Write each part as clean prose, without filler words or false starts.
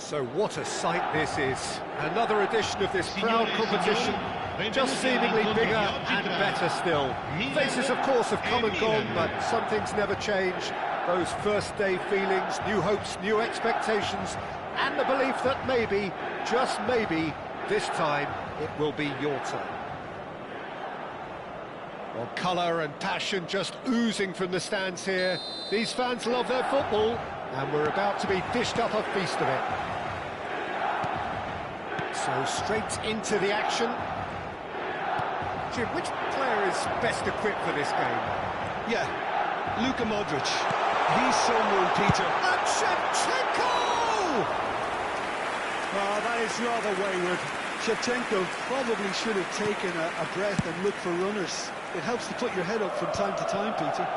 So what a sight this is. Another edition of this proud competition, just seemingly bigger and better still. Faces, of course, have come and gone, but some things never change. Those first day feelings, new hopes, new expectations, and the belief that maybe, just maybe, this time it will be your turn. Well, colour and passion just oozing from the stands here. These fans love their football, and we're about to be dished up a feast of it. So straight into the action. Jim, which player is best equipped for this game? Yeah, Luka Modric. He's someone, Peter. And Shevchenko! Oh, that is rather wayward. Shevchenko probably should have taken a breath and looked for runners. It helps to put your head up from time to time, Peter.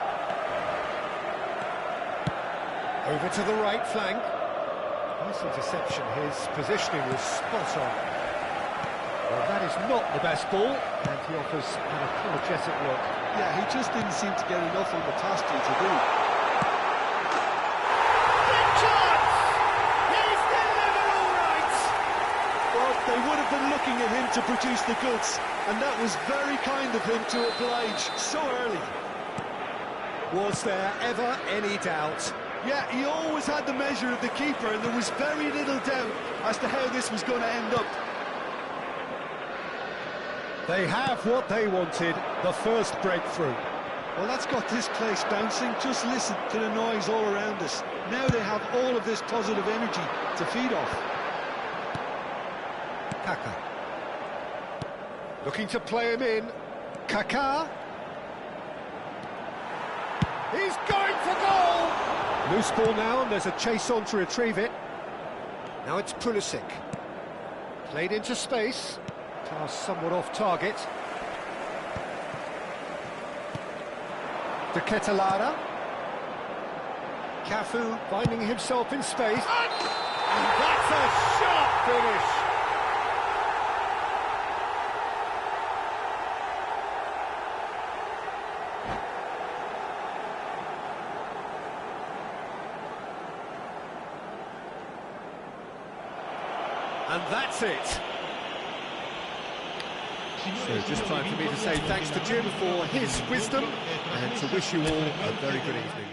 Over to the right flank. Nice interception, his positioning was spot on. Well, that is not the best ball, and he offers an apologetic look. Yeah, he just didn't seem to get enough on the pass to do. Big chance! He's delivered all right! Well, they would have been looking at him to produce the goods, and that was very kind of him to oblige so early. Was there ever any doubt? Yeah, he always had the measure of the keeper, and there was very little doubt as to how this was going to end up. They have what they wanted, the first breakthrough. Well, that's got this place bouncing. Just listen to the noise all around us. Now they have all of this positive energy to feed off. Kaka. Looking to play him in. Kaká. He's going for goal! Loose ball now, and there's a chase on to retrieve it. Now it's Pulisic. Played into space. Pass somewhat off target. De Ketelara. Cafu finding himself in space. And that's a sharp finish! And that's it. So just time for me to say thanks to Jim for his wisdom and to wish you all a very good evening.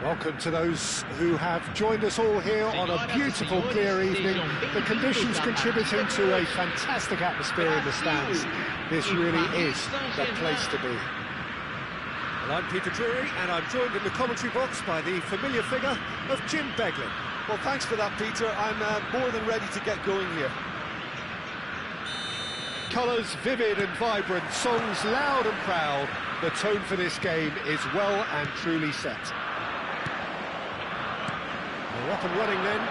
Welcome to those who have joined us all here on a beautiful, clear evening. The conditions contributing to a fantastic atmosphere in the stands. This really is the place to be. Well, I'm Peter Drury, and I'm joined in the commentary box by the familiar figure of Jim Beglin. Well, thanks for that, Peter. I'm more than ready to get going here. Colours vivid and vibrant, songs loud and proud. The tone for this game is well and truly set. We're up and running then.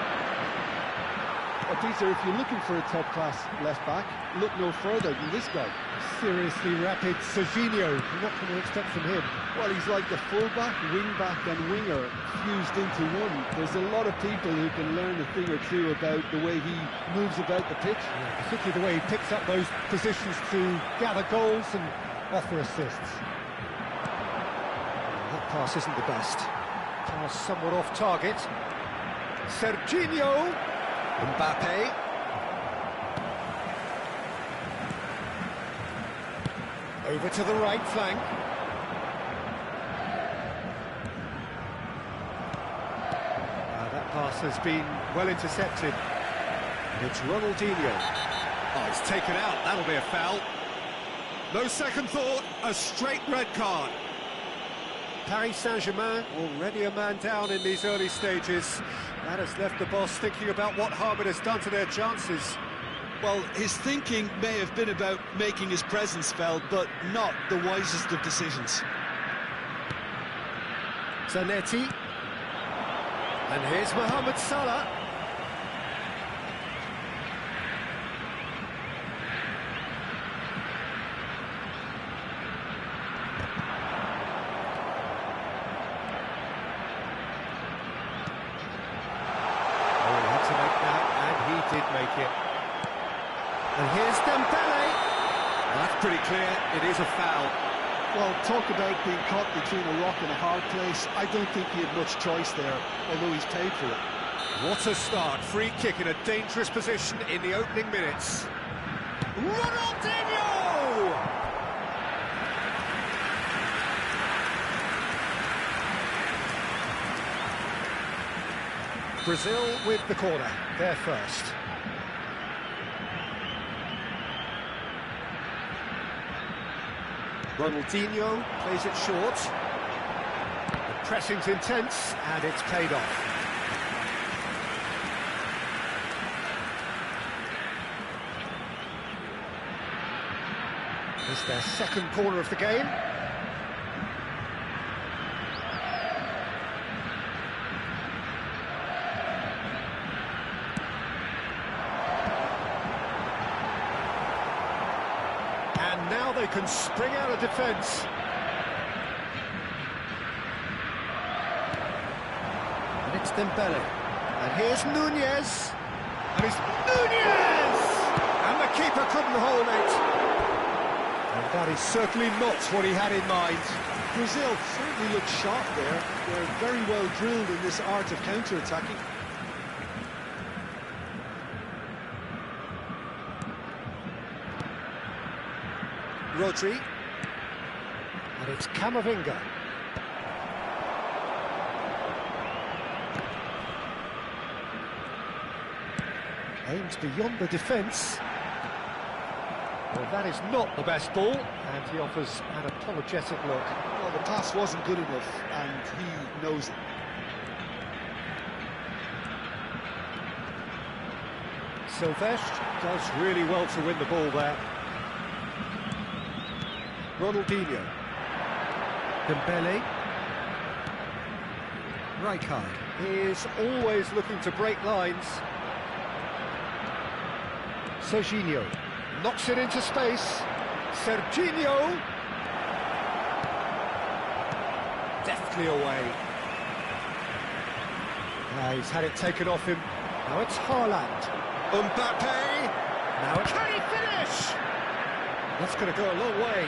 Well, Peter, if you're looking for a top-class left-back, look no further than this guy. Seriously rapid Serginho. What can we expect from him? Well, he's like the full-back, wing-back and winger fused into one. There's a lot of people who can learn a thing or two about the way he moves about the pitch. Yeah, particularly the way he picks up those positions to gather goals and offer assists. That pass isn't the best. Pass somewhat off target. Serginho. Mbappe. Over to the right flank. That pass has been well intercepted. It's Ronaldinho. Oh, it's taken out. That'll be a foul. No second thought, a straight red card. Paris Saint-Germain already a man down in these early stages. That has left the boss thinking about what harm it has done to their chances. Well, his thinking may have been about making his presence felt, but not the wisest of decisions. Zanetti. And here's Mohamed Salah. Did make it. And here's Dembele. Well, that's pretty clear, it is a foul. Well, talk about being caught between a rock and a hard place. I don't think he had much choice there, although he's paid for it. What a start, free kick in a dangerous position in the opening minutes. Ronaldinho! Brazil with the corner, they're first. Ronaldinho plays it short. The pressing's intense, and it's paid off. It's their second corner of the game. And now they can spring out of defence. And it's Dembele. And here's Nunez. And it's Nunez! And the keeper couldn't hold it. And that is certainly not what he had in mind. Brazil certainly look sharp there. They're very well drilled in this art of counter-attacking. Rodri. And it's Camavinga. Aims beyond the defence. Well, that is not the best ball, and he offers an apologetic look. Well, the pass wasn't good enough, and he knows it. Silvestre does really well to win the ball there. Ronaldinho. Dembele. Rijkaard is always looking to break lines. Serginho knocks it into space. Serginho. Deftly away. He's had it taken off him. Now it's Haaland. Mbappe. Now it's... Can he finish? That's going to go a long way.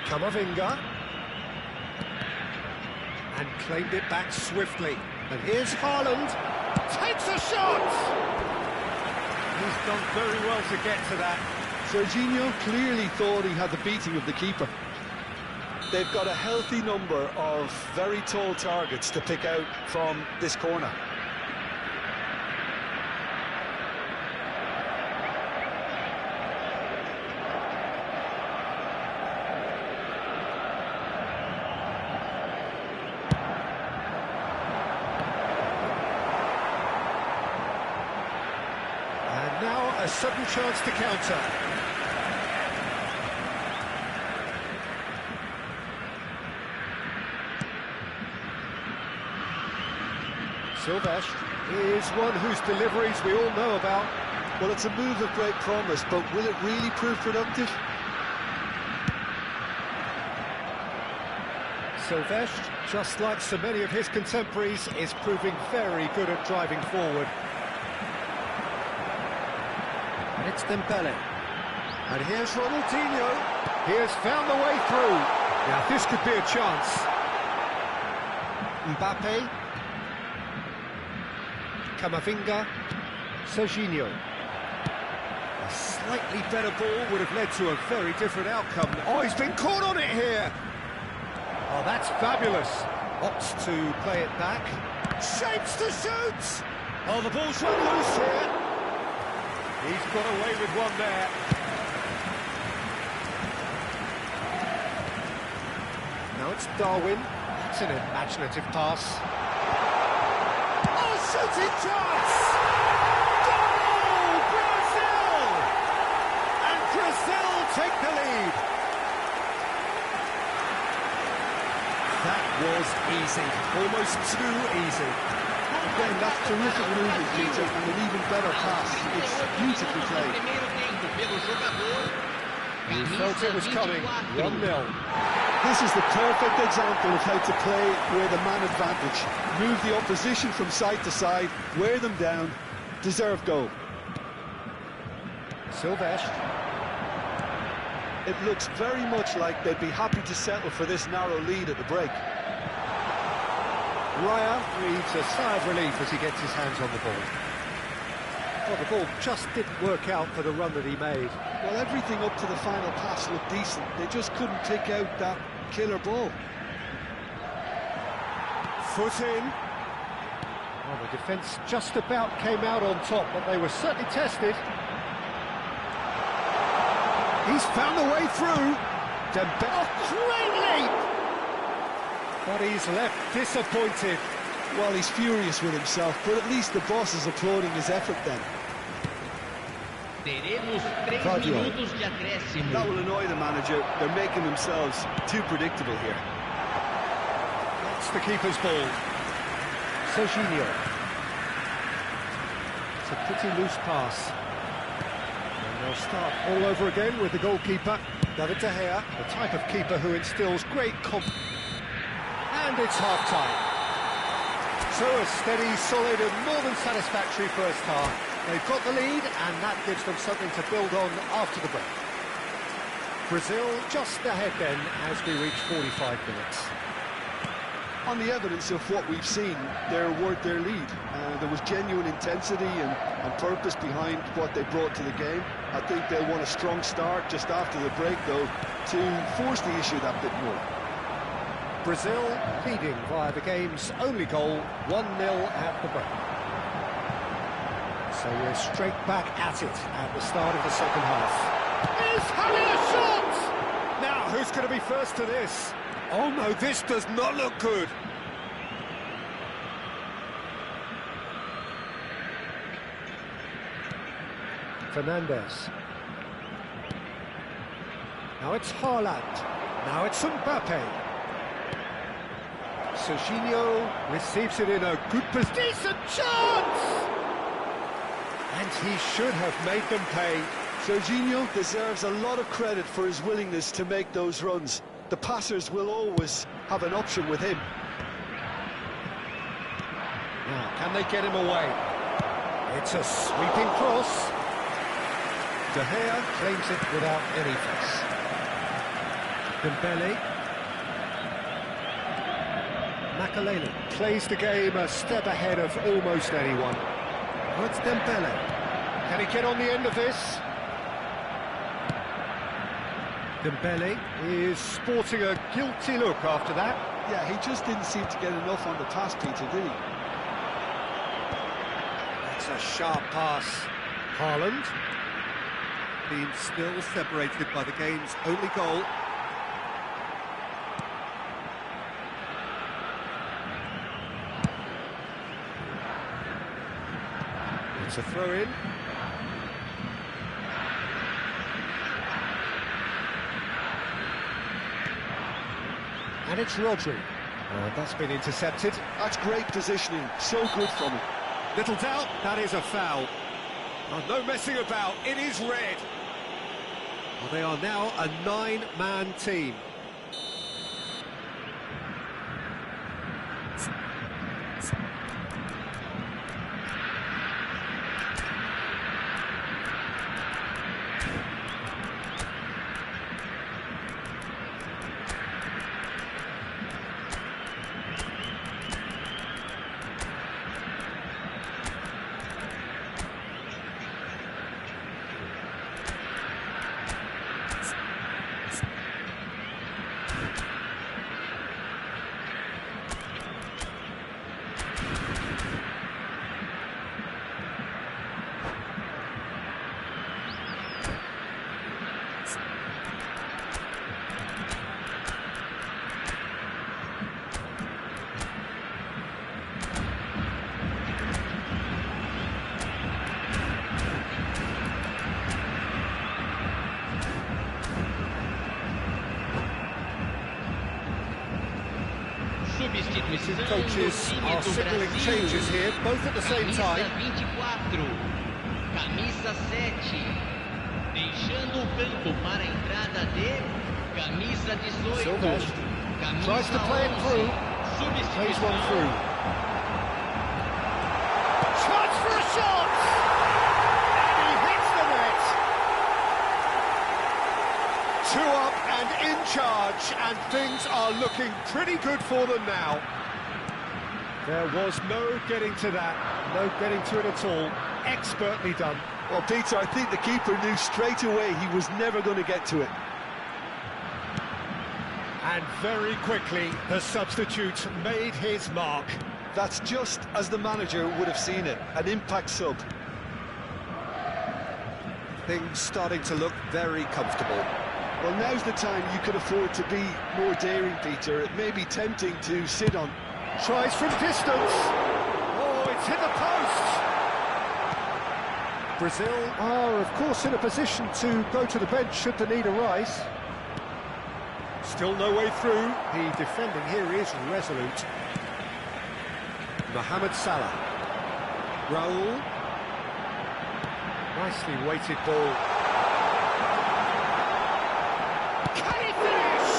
Camavinga. And claimed it back swiftly. And here's Haaland. Takes a shot! He's done very well to get to that. Serginho clearly thought he had the beating of the keeper. They've got a healthy number of very tall targets to pick out from this corner. And now a sudden chance to counter. Sylvestre is one whose deliveries we all know about. Well, it's a move of great promise, but will it really prove productive? Sylvestre, just like so many of his contemporaries, is proving very good at driving forward. And it's Dembele. And here's Ronaldinho. He has found the way through. Now, this could be a chance. Mbappe. Camavinga, Serginho. A slightly better ball would have led to a very different outcome. Oh, he's been caught on it here! Oh, that's fabulous. Opts to play it back. Shapes to shoot! Oh, the ball's run loose here. He's got away with one there. Now it's Darwin. That's an imaginative pass. Shooting chance! Goal! Brazil! And Brazil take the lead. That was easy, almost too easy. Again, that's terrific movement, Peter, and an even better pass. It's beautifully played. He felt it was coming. 1-0. This is the perfect example of how to play with a man advantage. Move the opposition from side to side, wear them down, deserve goal. Sylvestre. It looks very much like they'd be happy to settle for this narrow lead at the break. Raya breathes a sigh of relief as he gets his hands on the ball. Well, the ball just didn't work out for the run that he made. Well, everything up to the final pass looked decent. They just couldn't pick out that killer ball. Foot in. Well, the defence just about came out on top, but they were certainly tested. He's found a way through. Dembele, great leap! But he's left disappointed. Well, he's furious with himself, but at least the boss is applauding his effort then. That will annoy the manager. They're making themselves too predictable here. That's the keeper's ball. Serginho. It's a pretty loose pass. And they'll start all over again with the goalkeeper, David De Gea, the type of keeper who instills great confidence. And it's half-time. So a steady, solid and more than satisfactory first half. They've got the lead and that gives them something to build on after the break. Brazil just ahead then as we reach 45 minutes. On the evidence of what we've seen, they're worth their lead. There was genuine intensity and purpose behind what they brought to the game. I think they'll want a strong start just after the break, though, to force the issue that bit more. Brazil leading via the game's only goal, 1-0 at the break. So we're straight back at it at the start of the second half. He's having a shot! Now, who's going to be first to this? Oh no, this does not look good. Fernandes. Now it's Haaland. Now it's Mbappe. Serginho receives it in a good position. Decent chance! And he should have made them pay. Serginho deserves a lot of credit for his willingness to make those runs. The passers will always have an option with him. Now, can they get him away? It's a sweeping cross. De Gea claims it without any fuss. Dembele. Makalele plays the game a step ahead of almost anyone. Oh, it's Dembele. Can he get on the end of this? Dembele is sporting a guilty look after that. Yeah, he just didn't seem to get enough on the pass, Peter, did he? That's a sharp pass. Haaland being still separated by the game's only goal. It's a throw-in. And it's Rodri. That's been intercepted. That's great positioning, so good from him. Little doubt, that is a foul. Oh, no messing about, it is red. Well, they are now a 9-man team. Two coaches are signalling changes here, both at the same time. Camisa 7, deixando o campo para a entrada de camisa 18. Tries to play it through, plays one through. Chance for a shot! And he hits the net! 2 up and in charge, and things are looking pretty good for them now. There was no getting to that, no getting to it at all. Expertly done. Well, Peter, I think the keeper knew straight away he was never going to get to it. And very quickly, the substitute made his mark. That's just as the manager would have seen it, an impact sub. Things starting to look very comfortable. Well, now's the time you could afford to be more daring, Peter. It may be tempting to sit on. Tries from distance. Oh, it's hit the post. Brazil are, of course, in a position to go to the bench should the need arise. Still no way through. The defending here is resolute. Mohamed Salah. Raul. Nicely weighted ball. Can he finish?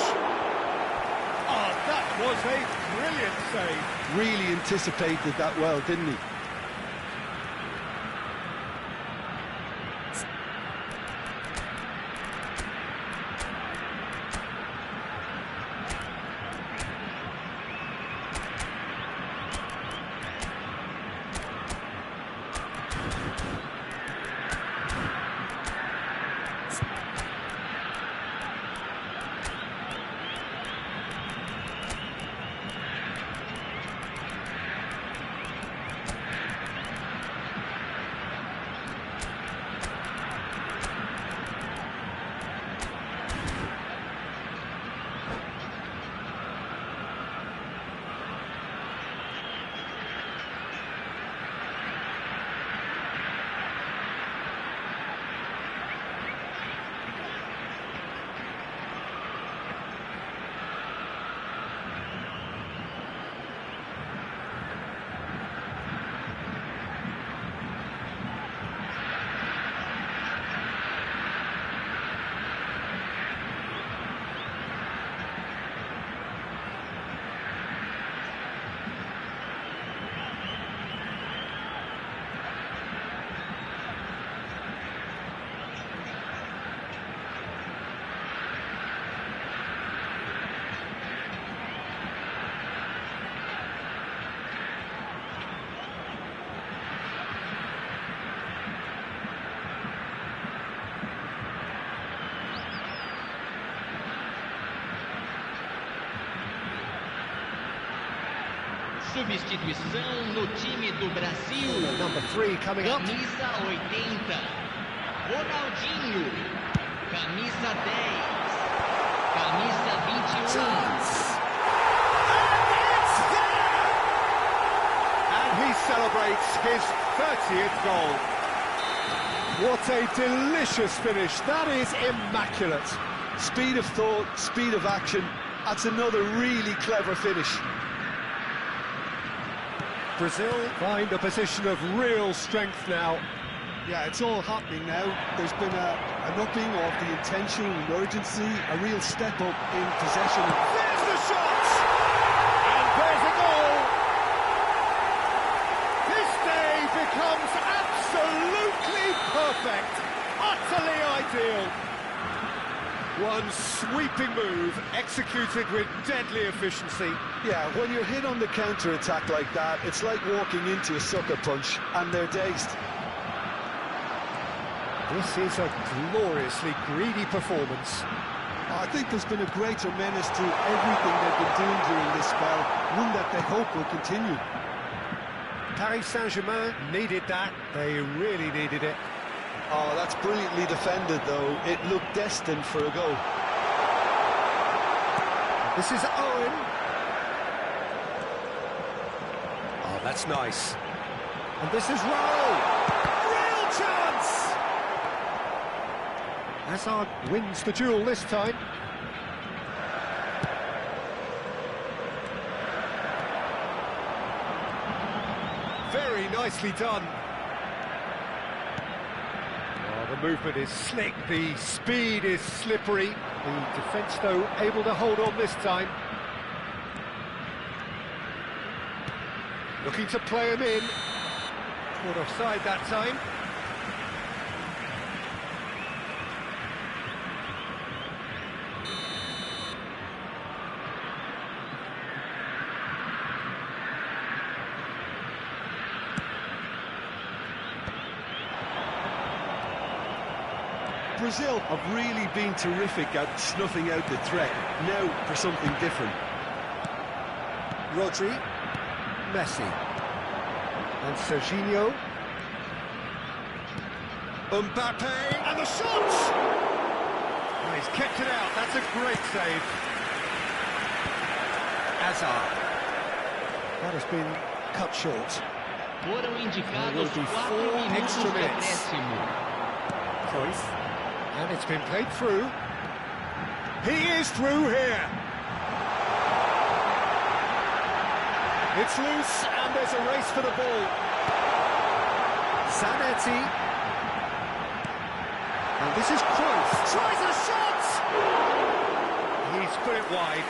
Oh, that was a brilliant save. Really anticipated that well, didn't he? Substituição no time do Brasil. Number 3 coming up. Camisa 80. Ronaldinho. Camisa 10. Camisa 21. Chance. And he celebrates his 30th goal. What a delicious finish. That is immaculate. Speed of thought, speed of action. That's another really clever finish. Brazil find a position of real strength now. Yeah, it's all happening now. There's been an upping of the intention and urgency, a real step up in possession. There's the shot! And there's a goal! This day becomes absolutely perfect, utterly ideal. One sweeping move, executed with deadly efficiency. Yeah, when you're hit on the counter-attack like that, it's like walking into a sucker punch, and they're dazed. This is a gloriously greedy performance. I think there's been a greater menace to everything they've been doing during this spell, one that they hope will continue. Paris Saint-Germain needed that. They really needed it. Oh, that's brilliantly defended, though. It looked destined for a goal. This is Owen. Oh, that's nice. And this is Raul. Real chance! Hazard wins the duel this time. Very nicely done. Oh, the movement is slick, the speed is slippery. The defence, though, able to hold on this time. Looking to play him in. Caught offside that time. Brazil have really been terrific at snuffing out the threat. Now for something different. Rodri, Messi, and Serginho. Mbappe, and the shot! Oh, he's kept it out, that's a great save. Hazard. That has been cut short. Foram indicados 4 minutos extra de minutes. acréscimo. Cruyff. And it's been played through. He is through here. It's loose, and there's a race for the ball. Zanetti. And this is Cruyff. Tries a shot! He's put it wide.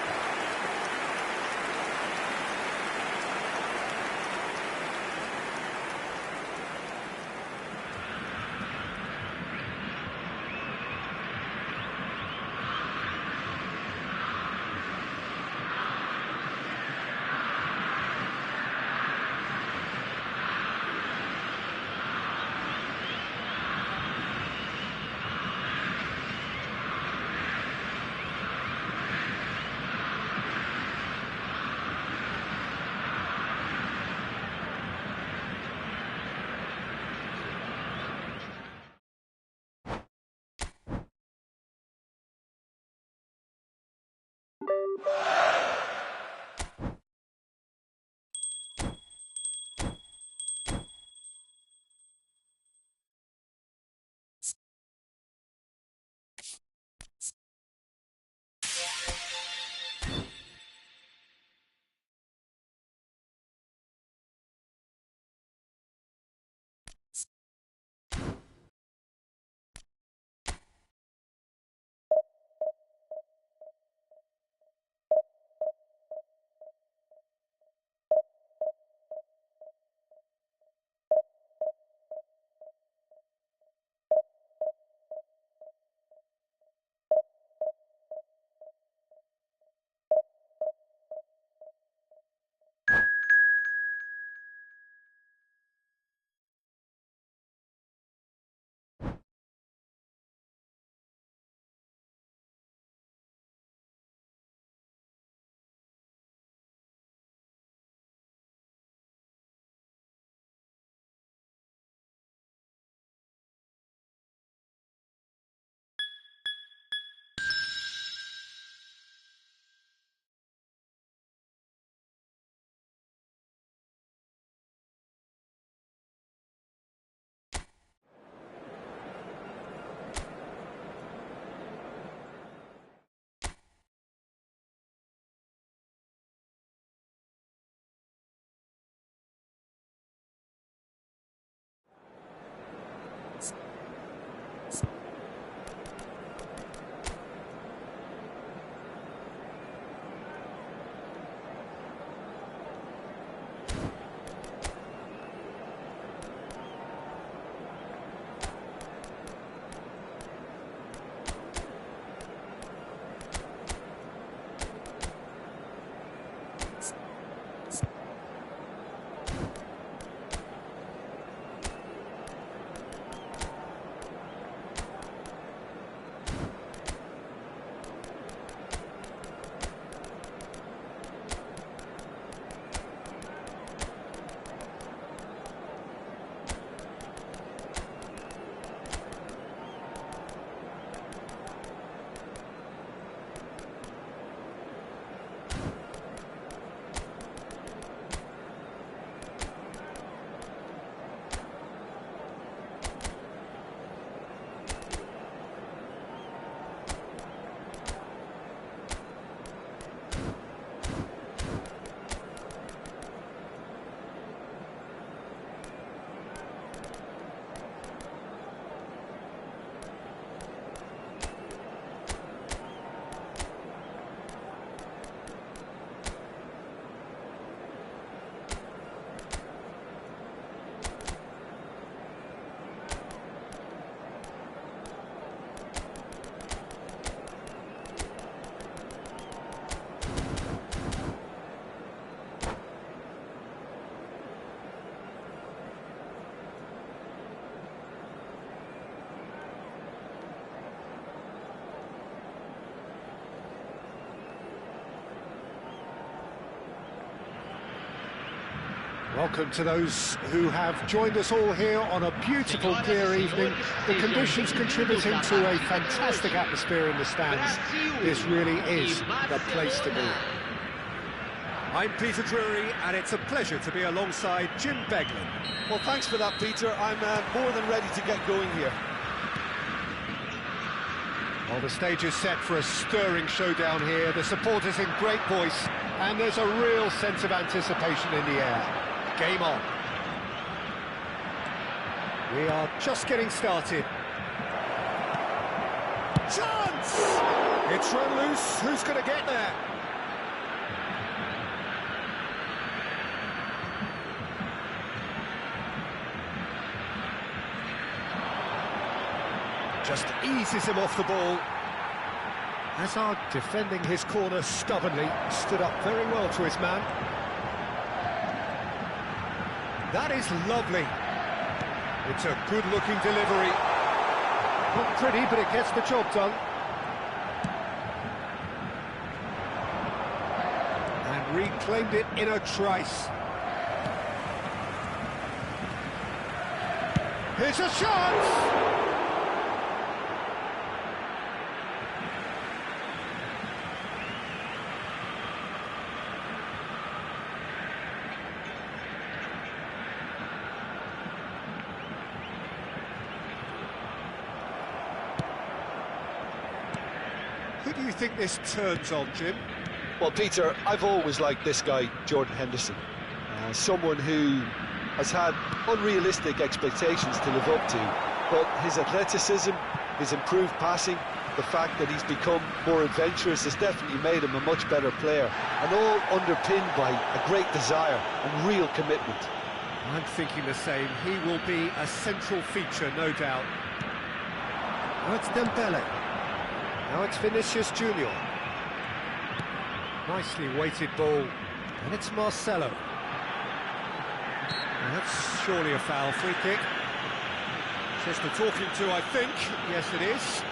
Welcome to those who have joined us all here on a beautiful, clear evening. The conditions contributing to a fantastic atmosphere in the stands. This really is the place to be. I'm Peter Drury, and it's a pleasure to be alongside Jim Beglin. Well, thanks for that, Peter. I'm more than ready to get going here. Well, the stage is set for a stirring showdown here. The supporters in great voice, and there's a real sense of anticipation in the air. Game on. We are just getting started. Chance! It's run loose. Who's going to get there? Just eases him off the ball. Hazard, defending his corner stubbornly, stood up very well to his man. That is lovely. It's a good-looking delivery. Not pretty, but it gets the job done. And reclaimed it in a trice. Here's a chance! Who do you think this turns on, Jim? Well, Peter, I've always liked this guy, Jordan Henderson. Someone who has had unrealistic expectations to live up to, but his athleticism, his improved passing, the fact that he's become more adventurous has definitely made him a much better player, and all underpinned by a great desire and real commitment. I'm thinking the same. He will be a central feature, no doubt. Now it's Dembele. Now it's Vinicius Junior. Nicely weighted ball. And it's Marcelo. And that's surely a foul. Free kick. Just the talking to, I think. Yes, it is.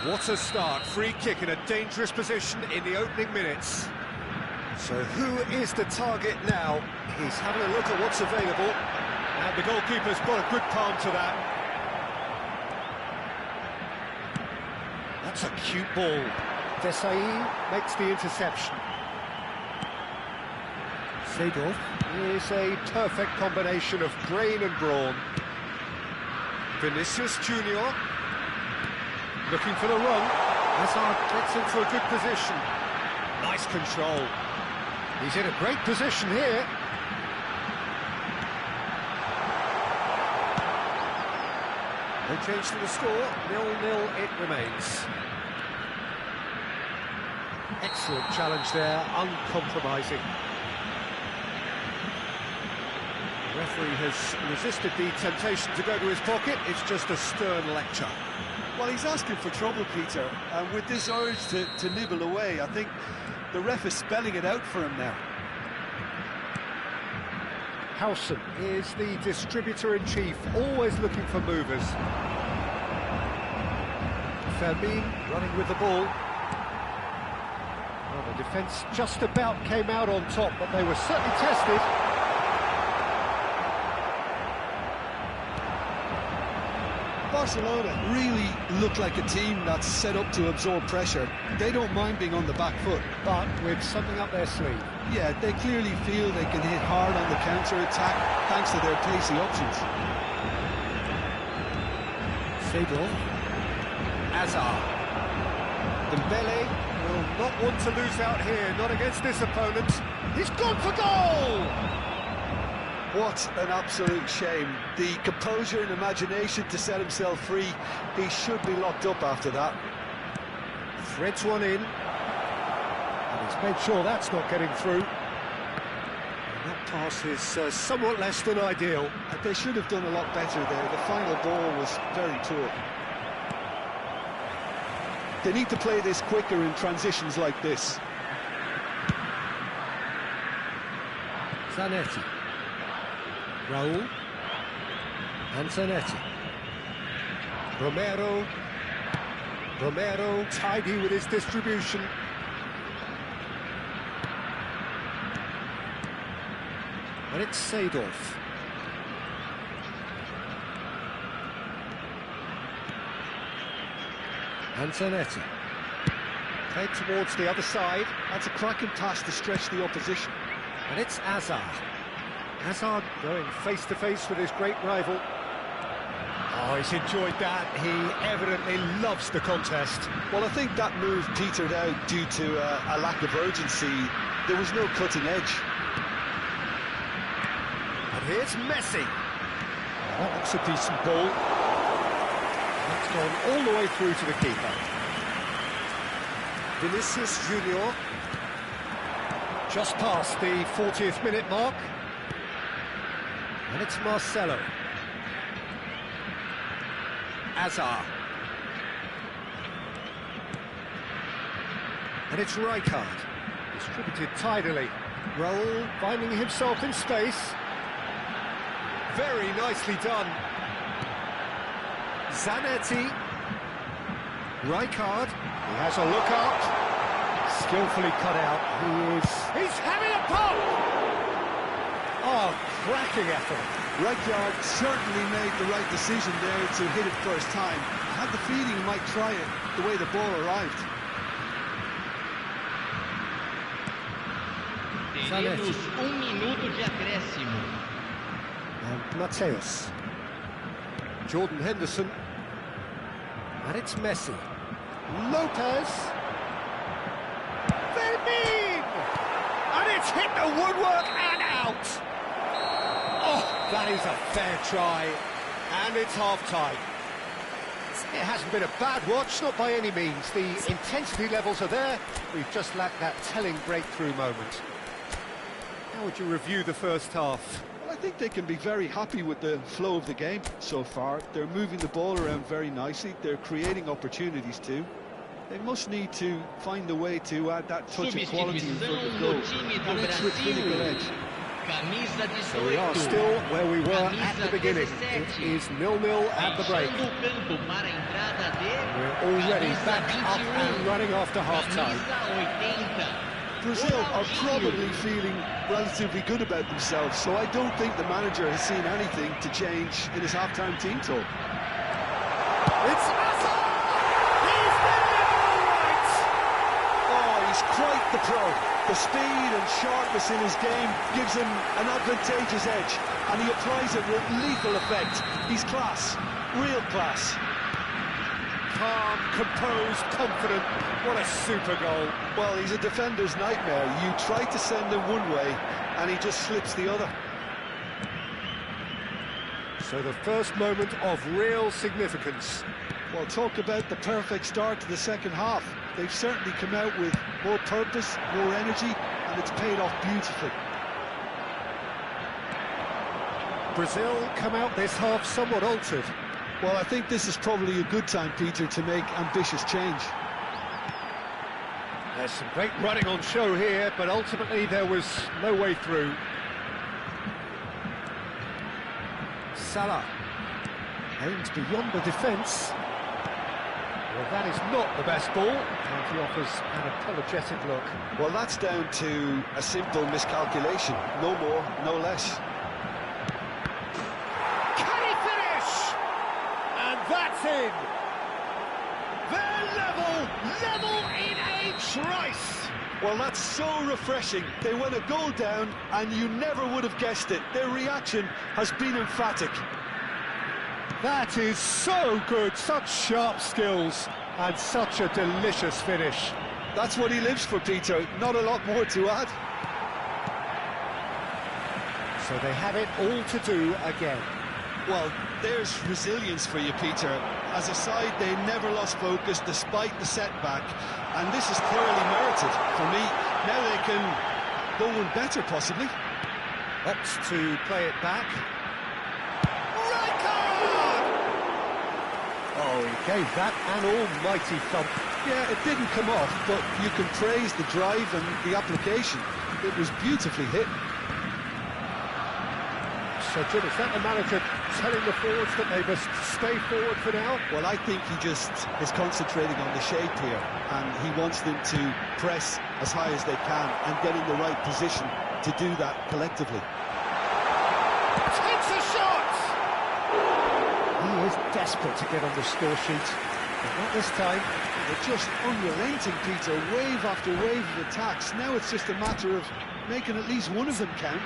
What a start, free kick in a dangerous position in the opening minutes. So who is the target now? He's having a look at what's available, and the goalkeeper's got a good palm to that. That's a cute ball. Desai makes the interception. Seedorf is a perfect combination of brain and brawn. Vinicius Junior. Looking for the run. Hazard gets into a good position. Nice control. He's in a great position here. No change to the score. 0-0 it remains. Excellent challenge there, uncompromising. The referee has resisted the temptation to go to his pocket. It's just a stern lecture. Well, he's asking for trouble, Peter, and with this urge to nibble away, I think the ref is spelling it out for him now. Howson is the distributor-in-chief, always looking for movers. Fermin running with the ball. Well, the defence just about came out on top, but they were certainly tested. Barcelona really look like a team that's set up to absorb pressure. They don't mind being on the back foot. But with something up their sleeve. Yeah, they clearly feel they can hit hard on the counter-attack thanks to their pacey options. Seedorf. Hazard. Dembele will not want to lose out here, not against this opponent. He's gone for goal! What an absolute shame. The composure and imagination to set himself free. He should be locked up after that. Threads one in. And he's made sure that's not getting through. And That pass is somewhat less than ideal. They should have done a lot better there. The final ball was very poor. They need to play this quicker in transitions like this. Zanetti. Raul. Antonetti. Romero. Romero, tidy with his distribution. And it's Seedorf. Antonetti. Played towards the other side. That's a cracking pass to stretch the opposition. And it's Hazard. Hazard going face-to-face with his great rival. Oh, he's enjoyed that. He evidently loves the contest. Well, I think that move petered out due to a lack of urgency. There was no cutting edge. And here's Messi. That looks a decent ball. That's gone all the way through to the keeper. Vinicius Junior. Just past the 40th minute mark. And it's Marcelo. Hazard. And it's Rijkaard. Distributed tidily. Raul finding himself in space. Very nicely done. Zanetti. Rijkaard. He has a look up. Skillfully cut out. He's having a pop! Oh, cracking effort. Rijkaard certainly made the right decision there to hit it first time. I had the feeling he might try it the way the ball arrived. Teremos minuto de acréscimo. And Mateus. Jordan Henderson. And it's Messi. Lopez. Fermin! And it's hit the woodwork and out. Oh, that is a fair try. And it's half-time. It hasn't been a bad watch, not by any means. The intensity levels are there. We've just lacked that telling breakthrough moment. How would you review the first half? Well, I think they can be very happy with the flow of the game so far. They're moving the ball around very nicely. They're creating opportunities too. They must need to find a way to add that touch of quality in front of goal. And it's with clinical edge. So we are still where we were at the beginning. It is 0-0 at the break. We're already back up and running after half-time. Brazil are probably feeling relatively good about themselves, so I don't think the manager has seen anything to change in his half-time team talk. It's Hazard! He's getting it all right! Oh, he's quite the pro. The speed and sharpness in his game gives him an advantageous edge, and he applies it with lethal effect. He's class, real class. Calm, composed, confident. What a super goal. Well, he's a defender's nightmare. You try to send him one way, and he just slips the other. So the first moment of real significance. Well, talk about the perfect start to the second half. They've certainly come out with more purpose, more energy, and it's paid off beautifully. Brazil come out this half somewhat altered. Well, I think this is probably a good time, Peter, to make ambitious change. There's some great running on show here, but ultimately there was no way through. Salah aims beyond the defence. Well, that is not the best ball, and he offers an apologetic look. Well, that's down to a simple miscalculation. No more, no less. Can he finish? And that's in. They're level in a trice. Well, that's so refreshing. They went a goal down, and you never would have guessed it. Their reaction has been emphatic. That is so good, such sharp skills, and such a delicious finish. That's what he lives for, Peter. Not a lot more to add. So they have it all to do again. Well, there's resilience for you, Peter. As a side, they never lost focus despite the setback, and this is clearly merited for me. Now they can go one better, possibly. Opts to play it back. Right card! Oh, he gave that an almighty thump. Yeah, it didn't come off, but you can praise the drive and the application. It was beautifully hit. So, Jim, is that the manager telling the forwards that they must stay forward for now? Well, I think he just is concentrating on the shape here, and he wants them to press as high as they can and get in the right position to do that collectively. Takes a shot! He is desperate to get on the score sheet, but not this time. They're just unrelenting, Peter, wave after wave of attacks. Now it's just a matter of making at least one of them count.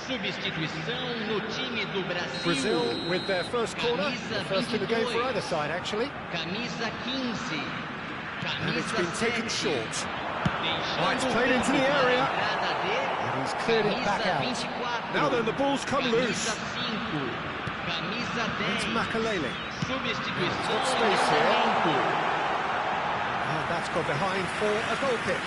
Substituição no time do Brasil. Brazil with their first corner, the first in the game for either side, actually. Camisa 15. And it's been taken short. Oh, it's played into the area. And he's cleared it back out. Now then, the ball's come loose. It's Makalele. Got space here. And that's gone behind for a goal kick.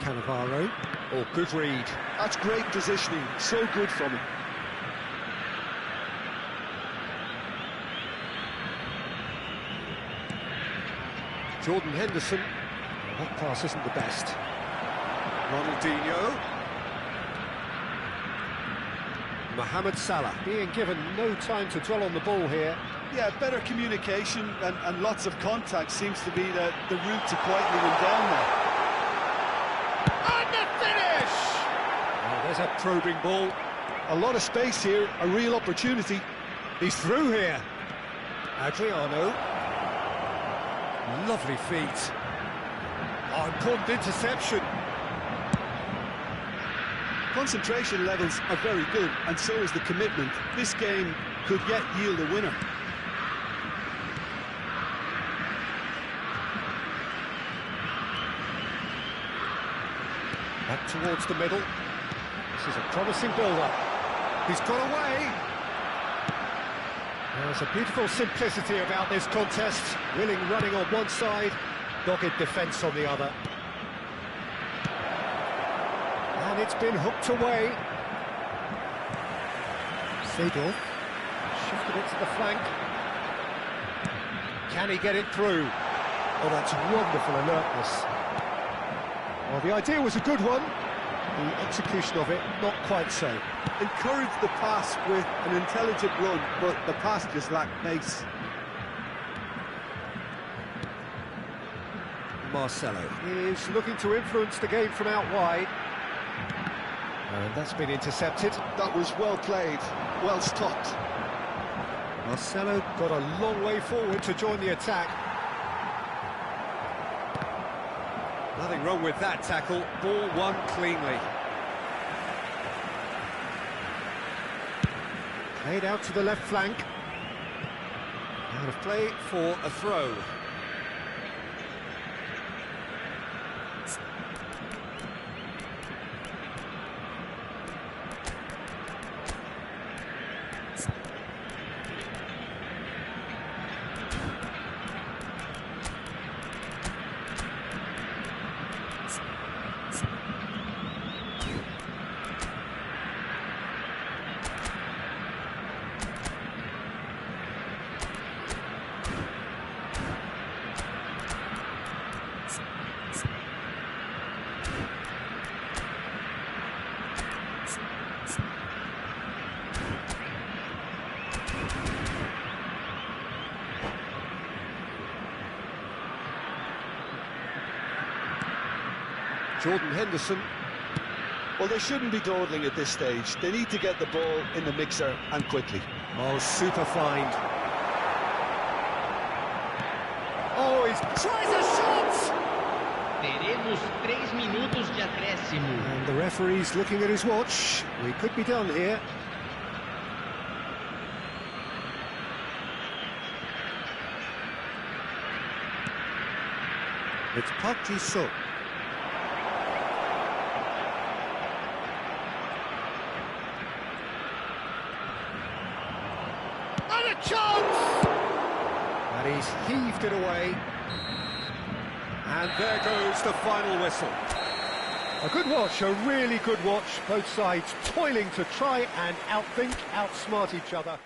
Cannavaro. Oh, good read. That's great positioning, so good from him. Jordan Henderson. That pass isn't the best. Ronaldinho. Mohamed Salah being given no time to dwell on the ball here. Yeah, better communication and lots of contact seems to be the route to quietening him down there. And the finish! Oh, there's a probing ball. A lot of space here, a real opportunity. He's through here. Adriano. Lovely feet. Oh, important interception. Concentration levels are very good, and so is the commitment. This game could yet yield a winner. Back towards the middle. This is a promising build-up. He's got away. There's a beautiful simplicity about this contest. Willing running on one side, dogged defence on the other. And it's been hooked away. Seedorf shifted it to the flank. Can he get it through? Oh, that's wonderful alertness. Well, the idea was a good one. The execution of it, not quite so. Encourage the pass with an intelligent run, but the pass just lacked pace. Marcelo is looking to influence the game from out wide. And that's been intercepted. That was well played, well stopped. Marcelo got a long way forward to join the attack. Nothing wrong with that tackle. Ball won cleanly. Played out to the left flank. Out of play for a throw. Jordan Henderson. Well, they shouldn't be dawdling at this stage. They need to get the ball in the mixer and quickly. Oh, super find. Oh, he tries a shot! Teremos 3 minutos de acréscimo. And the referee's looking at his watch. We could be done here. It's Park Ji-suk. And a chance! And he's heaved it away. And there goes the final whistle. A good watch, a really good watch. Both sides toiling to try and outthink, outsmart each other.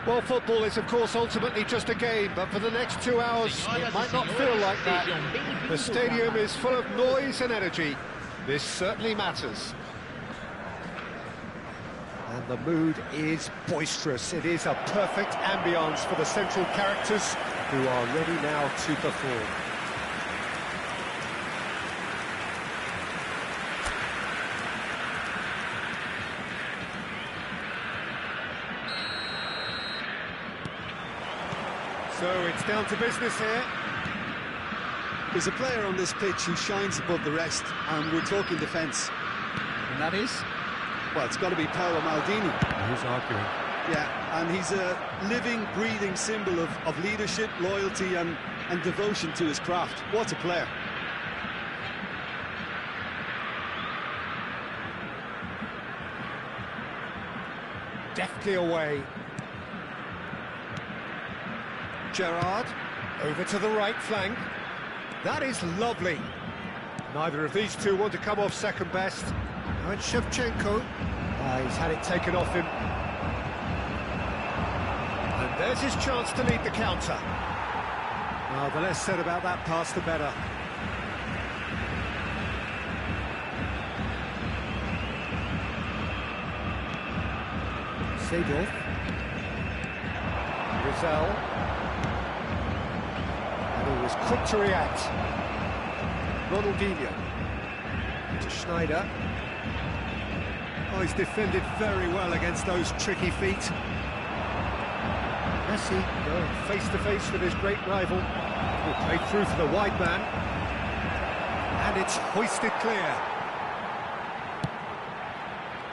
Well, football is, of course, ultimately just a game, but for the next 2 hours, it might not feel like that. The stadium is full of noise and energy. This certainly matters. And the mood is boisterous. It is a perfect ambience for the central characters who are ready now to perform. So it's down to business here. There's a player on this pitch who shines above the rest, and we're talking defence. And that is? Well, it's got to be Paolo Maldini. Who's arguing? Yeah, and he's a living, breathing symbol of leadership, loyalty and devotion to his craft. What a player. Deftly away. Gerrard, over to the right flank. That is lovely. Neither of these two want to come off second best. Now it's Shevchenko. He's had it taken off him. And there's his chance to lead the counter. Well, the less said about that pass, the better. Seedorf. Rizal. And he was quick to react. Ronaldinho. To Schneider. Oh, he's defended very well against those tricky feet. Messi going face-to-face with his great rival. He played through to the wide man. And it's hoisted clear.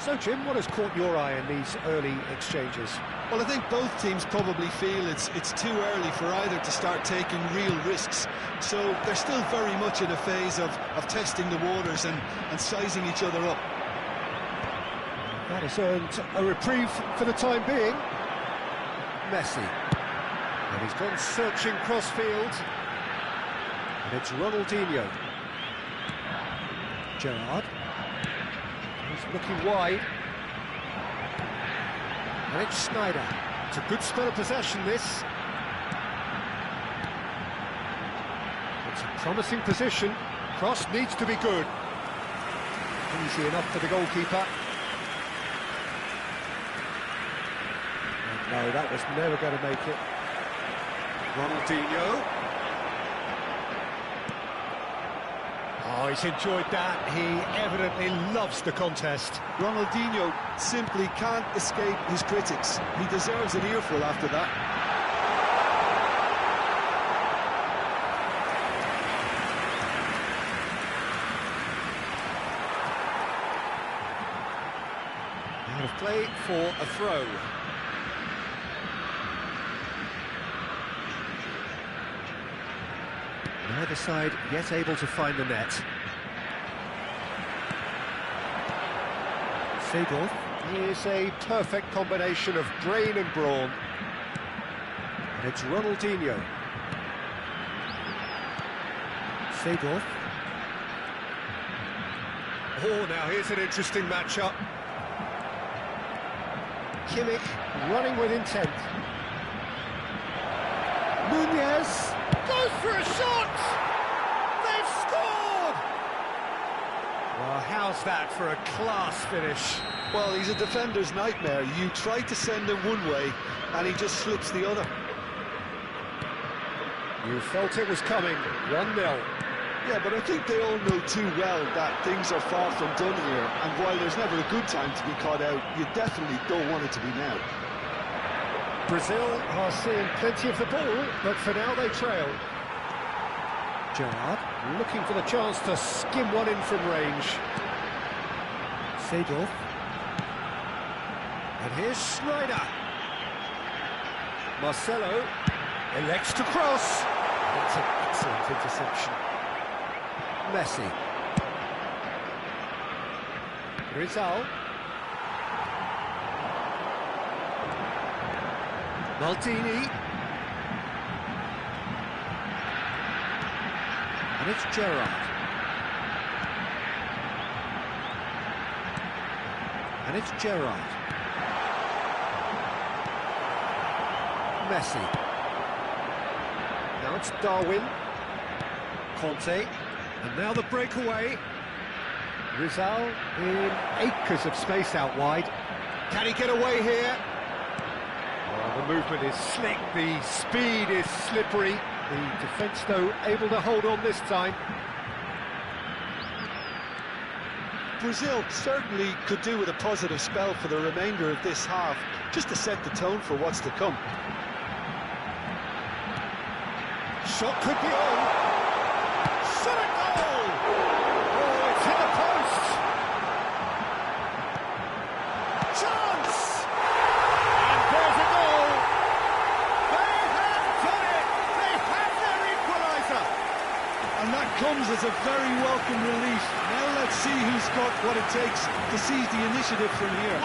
So, Jim, what has caught your eye in these early exchanges? Well, I think both teams probably feel it's too early for either to start taking real risks. So they're still very much in a phase of testing the waters and sizing each other up. That has earned a reprieve for the time being. Messi. And he's gone searching cross-field. And it's Ronaldinho. Gerrard. He's looking wide. And it's Schneider. It's a good spell of possession, this. It's a promising position. Cross needs to be good. Easy enough for the goalkeeper. And no, that was never going to make it. Ronaldinho. Oh, he's enjoyed that. He evidently loves the contest. Ronaldinho simply can't escape his critics. He deserves an earful after that. Out of play for a throw. Neither side yet able to find the net. Seedorf is a perfect combination of brain and brawn. And it's Ronaldinho. Seedorf. Oh, now here's an interesting matchup. Kimmich running with intent. Nunez goes for a shot! They've scored! Well, how's that for a class finish? Well, he's a defender's nightmare. You try to send him one way, and he just slips the other. You felt it was coming, 1-0. Yeah, but I think they all know too well that things are far from done here, and while there's never a good time to be caught out, you definitely don't want it to be now. Brazil are seeing plenty of the ball, but for now they trail. Gerrard looking for the chance to skim one in from range. Seedorf. And here's Schneider. Marcelo elects to cross. It's an excellent interception. Messi. Rizal. Maldini. And it's Gerrard. And it's Gerrard. Messi. Now it's Darwin. Conte. And now the breakaway. Rizal in acres of space out wide. Can he get away here? Oh, the movement is slick, the speed is slippery. The defence, though, able to hold on this time. Brazil certainly could do with a positive spell for the remainder of this half, just to set the tone for what's to come. Shot could be on. Shot a goal! Oh, it's hit the post! Chance! And there's a goal! They have done it! They have their equaliser! And that comes as a very welcome relief. Now let's see who's got what it takes to seize the initiative from here.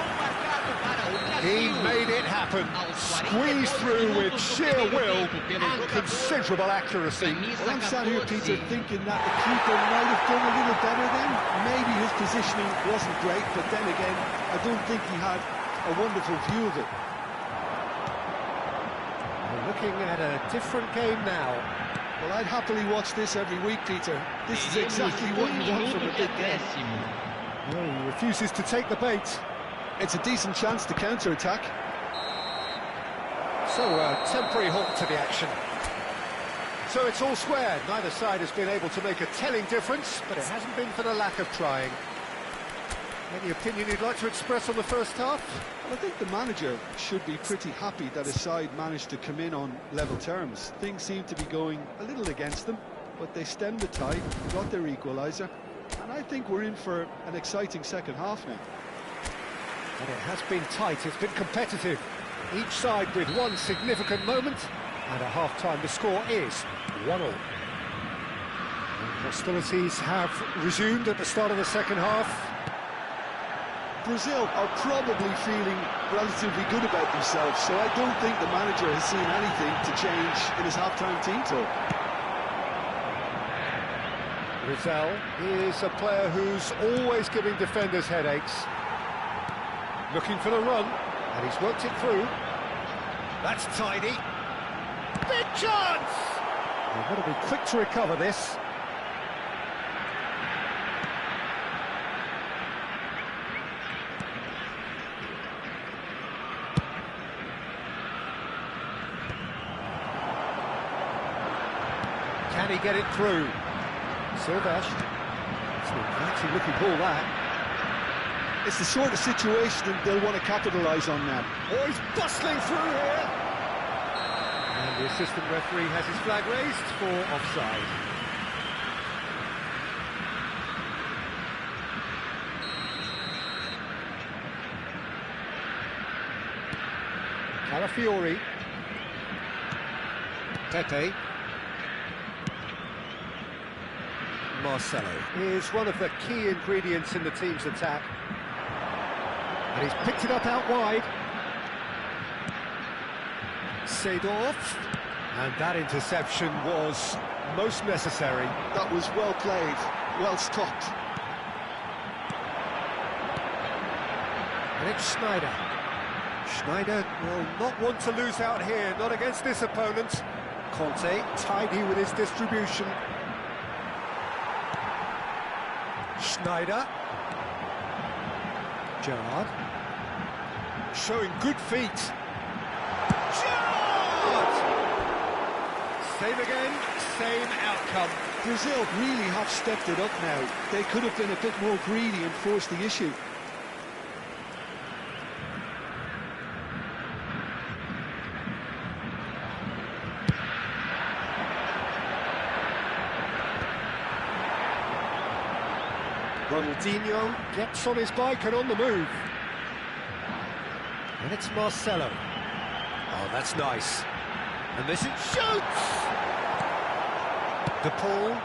He made it happen, squeezed through with sheer will and considerable accuracy. Well, I'm sat here, Peter, thinking that the keeper might have done a little better then. Maybe his positioning wasn't great, but then again, I don't think he had a wonderful view of it. We're looking at a different game now. Well, I'd happily watch this every week, Peter. This is exactly what you want from a big game. No, he refuses to take the bait. It's a decent chance to counter-attack. So, a temporary halt to the action. So it's all square. Neither side has been able to make a telling difference, but it hasn't been for the lack of trying. Any opinion you'd like to express on the first half? Well, I think the manager should be pretty happy that his side managed to come in on level terms. Things seem to be going a little against them, but they stemmed the tide, got their equaliser, and I think we're in for an exciting second half now. And it has been tight, it's been competitive. Each side with one significant moment, and at half-time the score is 1-1. Hostilities have resumed at the start of the second half. Brazil are probably feeling relatively good about themselves, so I don't think the manager has seen anything to change in his half-time team talk. Rizal is a player who's always giving defenders headaches. Looking for the run, and he's worked it through. That's tidy. Big chance! They've got to be quick to recover this. Can he get it through? Silvash. It's an actually looking ball, that. It's the sort of situation that they'll want to capitalise on now. Oh, he's bustling through here! And the assistant referee has his flag raised for offside. Calafiori. Pepe. Marcelo is one of the key ingredients in the team's attack. And he's picked it up out wide. Seedorf. And that interception was most necessary. That was well played, well stopped. And it's Schneider. Schneider will not want to lose out here, not against this opponent. Conte, tidy with his distribution. Schneider. Gerrard. Showing good feet. Gerrard! Same again, same outcome. Brazil really have stepped it up now. They could have been a bit more greedy and forced the issue. Ronaldinho gets on his bike and on the move. And it's Marcelo. Oh, that's nice. And this it shoots! De Paul.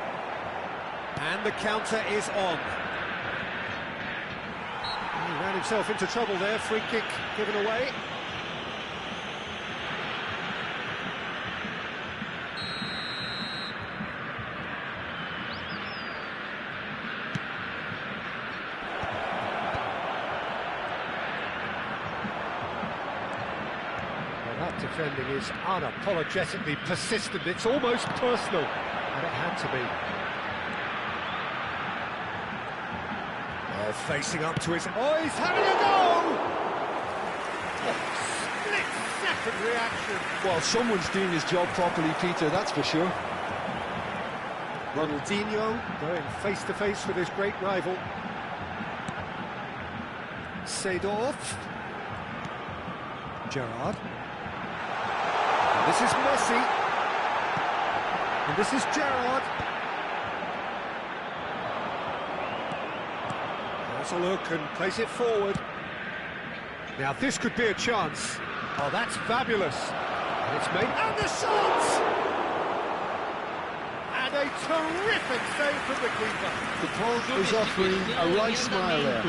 And the counter is on. He ran himself into trouble there. Free kick given away. That defending is unapologetically persistent. It's almost personal, and it had to be. Oh, facing up to his... Oh, he's having a go! Oh, split-second reaction. Well, someone's doing his job properly, Peter, that's for sure. Ronaldinho going face-to-face with his great rival. Seedorf. Gerrard. And this is Messi. And this is Gerrard. Has a look and plays it forward. Now this could be a chance. Oh, that's fabulous. And it's made... And the shot! And a terrific save from the keeper. The ball is offering a right smile there.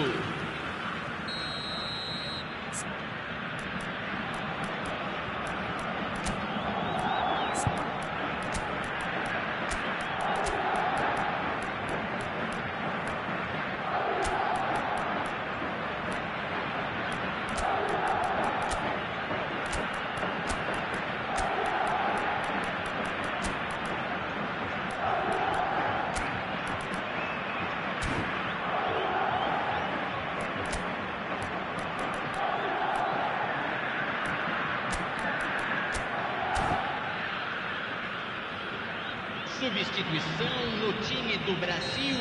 Substituição no time do Brasil.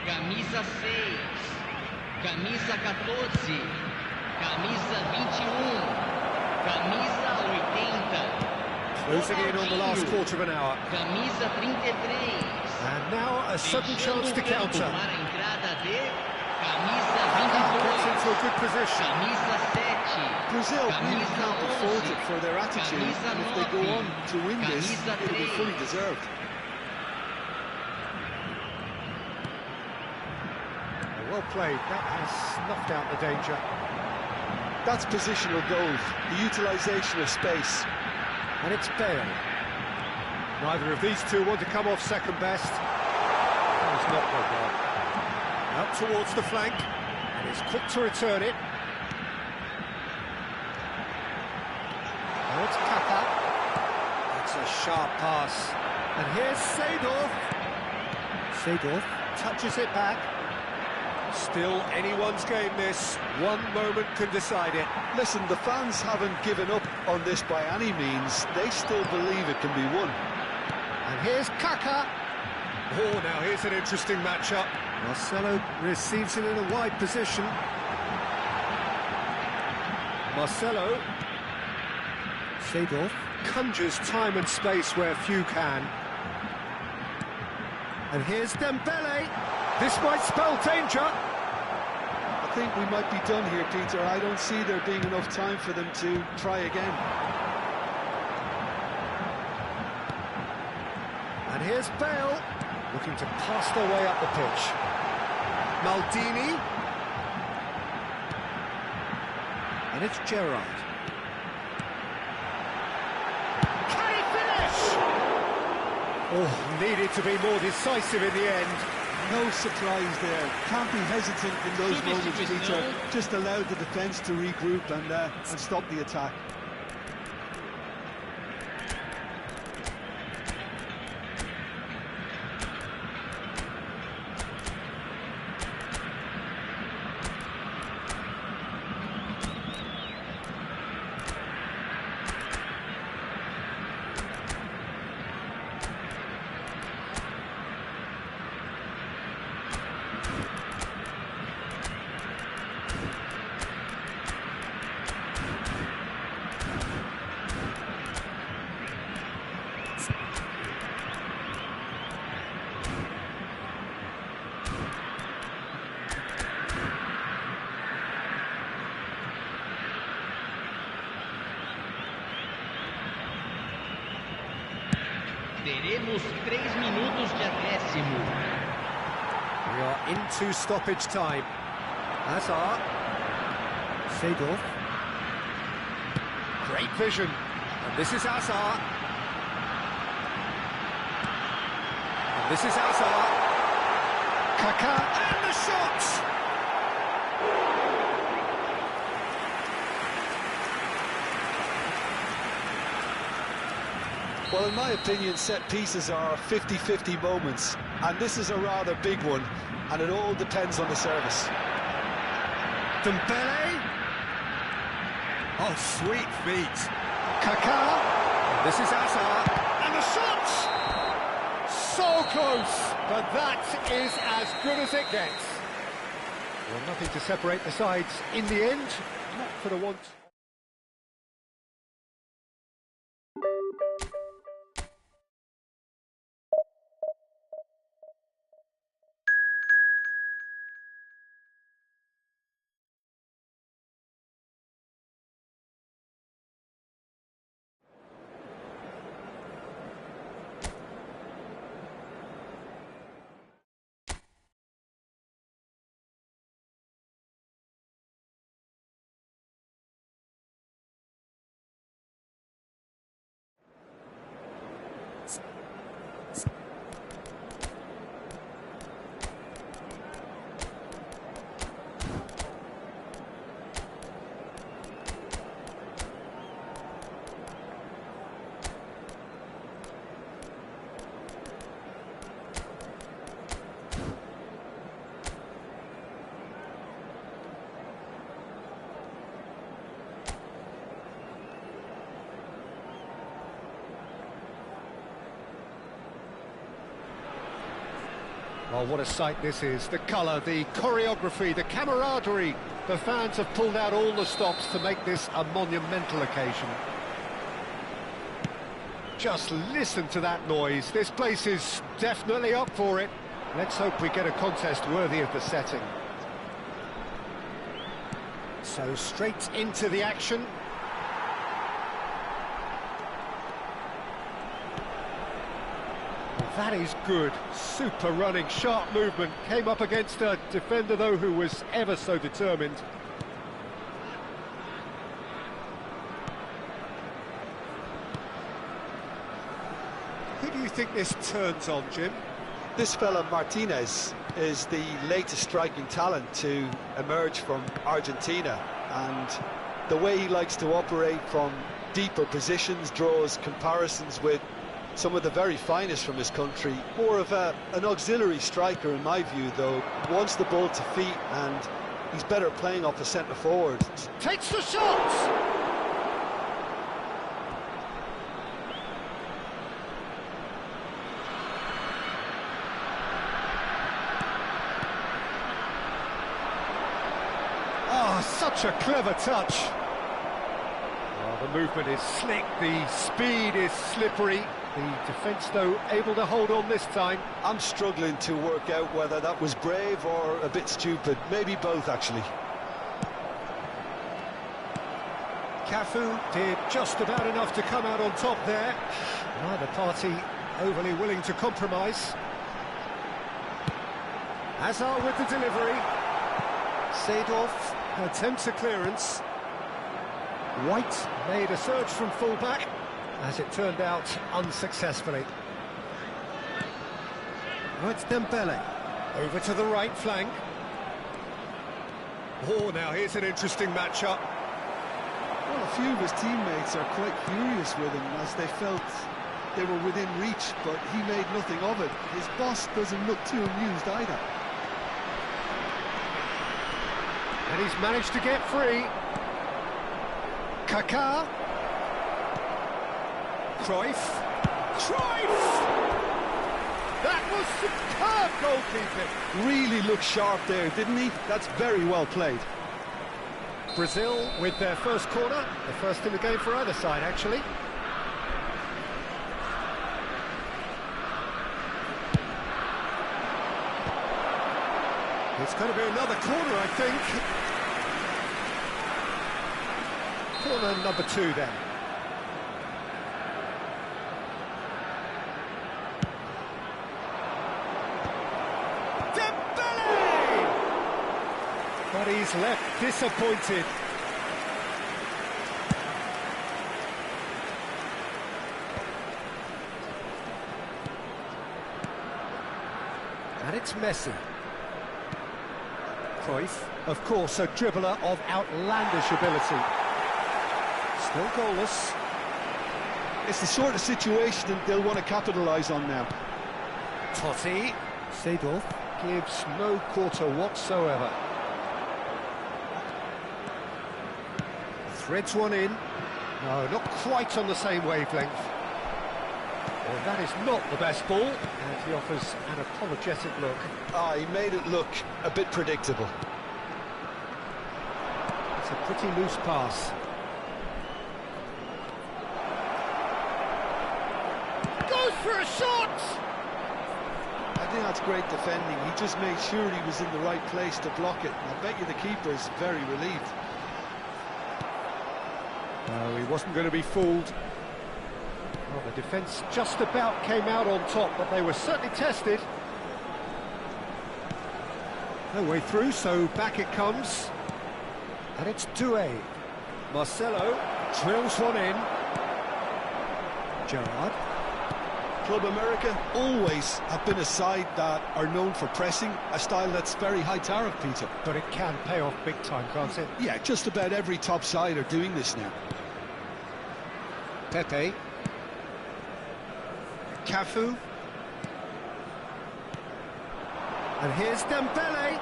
Camisa 6, camisa 14, camisa 21, camisa 80. Closing in on the last quarter of an hour. Camisa 33. And now a sudden chance to counter. Para a entrada de camisa Gets 22. into a good position. Camisa 7. Brazil really Camisa can't be 11, faulted for their attitude, camisa and if they go 9, on to win this, camisa it'll be 3. fully deserved. Well played, that has snuffed out the danger. That's positional goals, the utilisation of space. And it's Bale. Neither of these two want to come off second best. He's not got well. Out towards the flank, and he's quick to return it. Now it's Kaka. That's a sharp pass. And here's Seedorf. Seedorf touches it back. Still anyone's game this. One moment can decide it. Listen, the fans haven't given up on this by any means. They still believe it can be won. And here's Kaka. Oh, now here's an interesting matchup. Marcelo receives it in a wide position. Marcelo. Seedorf conjures time and space where few can. And here's Dembele. This might spell danger. I think we might be done here, Peter. I don't see there being enough time for them to try again. And here's Bale, looking to pass their way up the pitch. Maldini. And it's Gerrard. Can he finish? Oh, needed to be more decisive in the end. No surprise there. Can't be hesitant in those moments, Peter. Just allow the defence to regroup and stop the attack. Teremos 3 minutos de acréscimo. We are into stoppage time. Hazard. Seedorf. Great vision. And this is Hazard. And this is Hazard. Kaka. And the shot! Well, in my opinion, set pieces are 50-50 moments, and this is a rather big one, and it all depends on the service. Dembele. Oh, sweet feet. Kaká. This is Hazard. And the shot! So close, but that is as good as it gets. Well, nothing to separate the sides in the end, not for the want. Oh, what a sight this is. The colour, the choreography, the camaraderie. The fans have pulled out all the stops to make this a monumental occasion. Just listen to that noise. This place is definitely up for it. Let's hope we get a contest worthy of the setting. So straight into the action. That is good. Super running, sharp movement. Came up against a defender, though, who was ever so determined. Who do you think this turns on, Jim? This fella, Martinez, is the latest striking talent to emerge from Argentina, and the way he likes to operate from deeper positions draws comparisons with some of the very finest from his country. More of an auxiliary striker in my view, though. Wants the ball to feet, and he's better playing off a centre forward. Takes the shot! Oh, such a clever touch. Oh, the movement is slick, the speed is slippery. The defence, though, able to hold on this time. I'm struggling to work out whether that was brave or a bit stupid. Maybe both, actually. Cafu did just about enough to come out on top there. Neither party overly willing to compromise. Hazard with the delivery. Seedorf attempts a clearance. White made a surge from full-back. As it turned out, unsuccessfully. Oh, it's Dembele. Over to the right flank. Oh, now here's an interesting matchup. Well, a few of his teammates are quite furious with him as they felt they were within reach, but he made nothing of it. His boss doesn't look too amused either. And he's managed to get free. Kaká. Cruyff. That was superb goalkeeping. Really looked sharp there, didn't he? That's very well played. Brazil with their first corner, the first in the game for either side, actually. It's going to be another corner, I think. Corner number 2 then. But he's left disappointed. And it's Messi. Cruyff, of course, a dribbler of outlandish ability. Still goalless. It's the sort of situation that they'll want to capitalise on now. Totti. Seedorf gives no quarter whatsoever. Threads one in. No, not quite on the same wavelength. Well, that is not the best ball, and he offers an apologetic look. Ah, he made it look a bit predictable. It's a pretty loose pass. Goes for a shot! I think that's great defending. He just made sure he was in the right place to block it. I bet you the keeper's very relieved. No, he wasn't going to be fooled. Well, the defence just about came out on top, but they were certainly tested. No way through, so back it comes. And it's Doué. Marcelo drills one in. Gerrard. Club America always have been a side that are known for pressing, a style that's very high tariff, Peter. But it can pay off big time, can't it? Yeah, just about every top side are doing this now. Pepe. Cafu. And here's Dembele.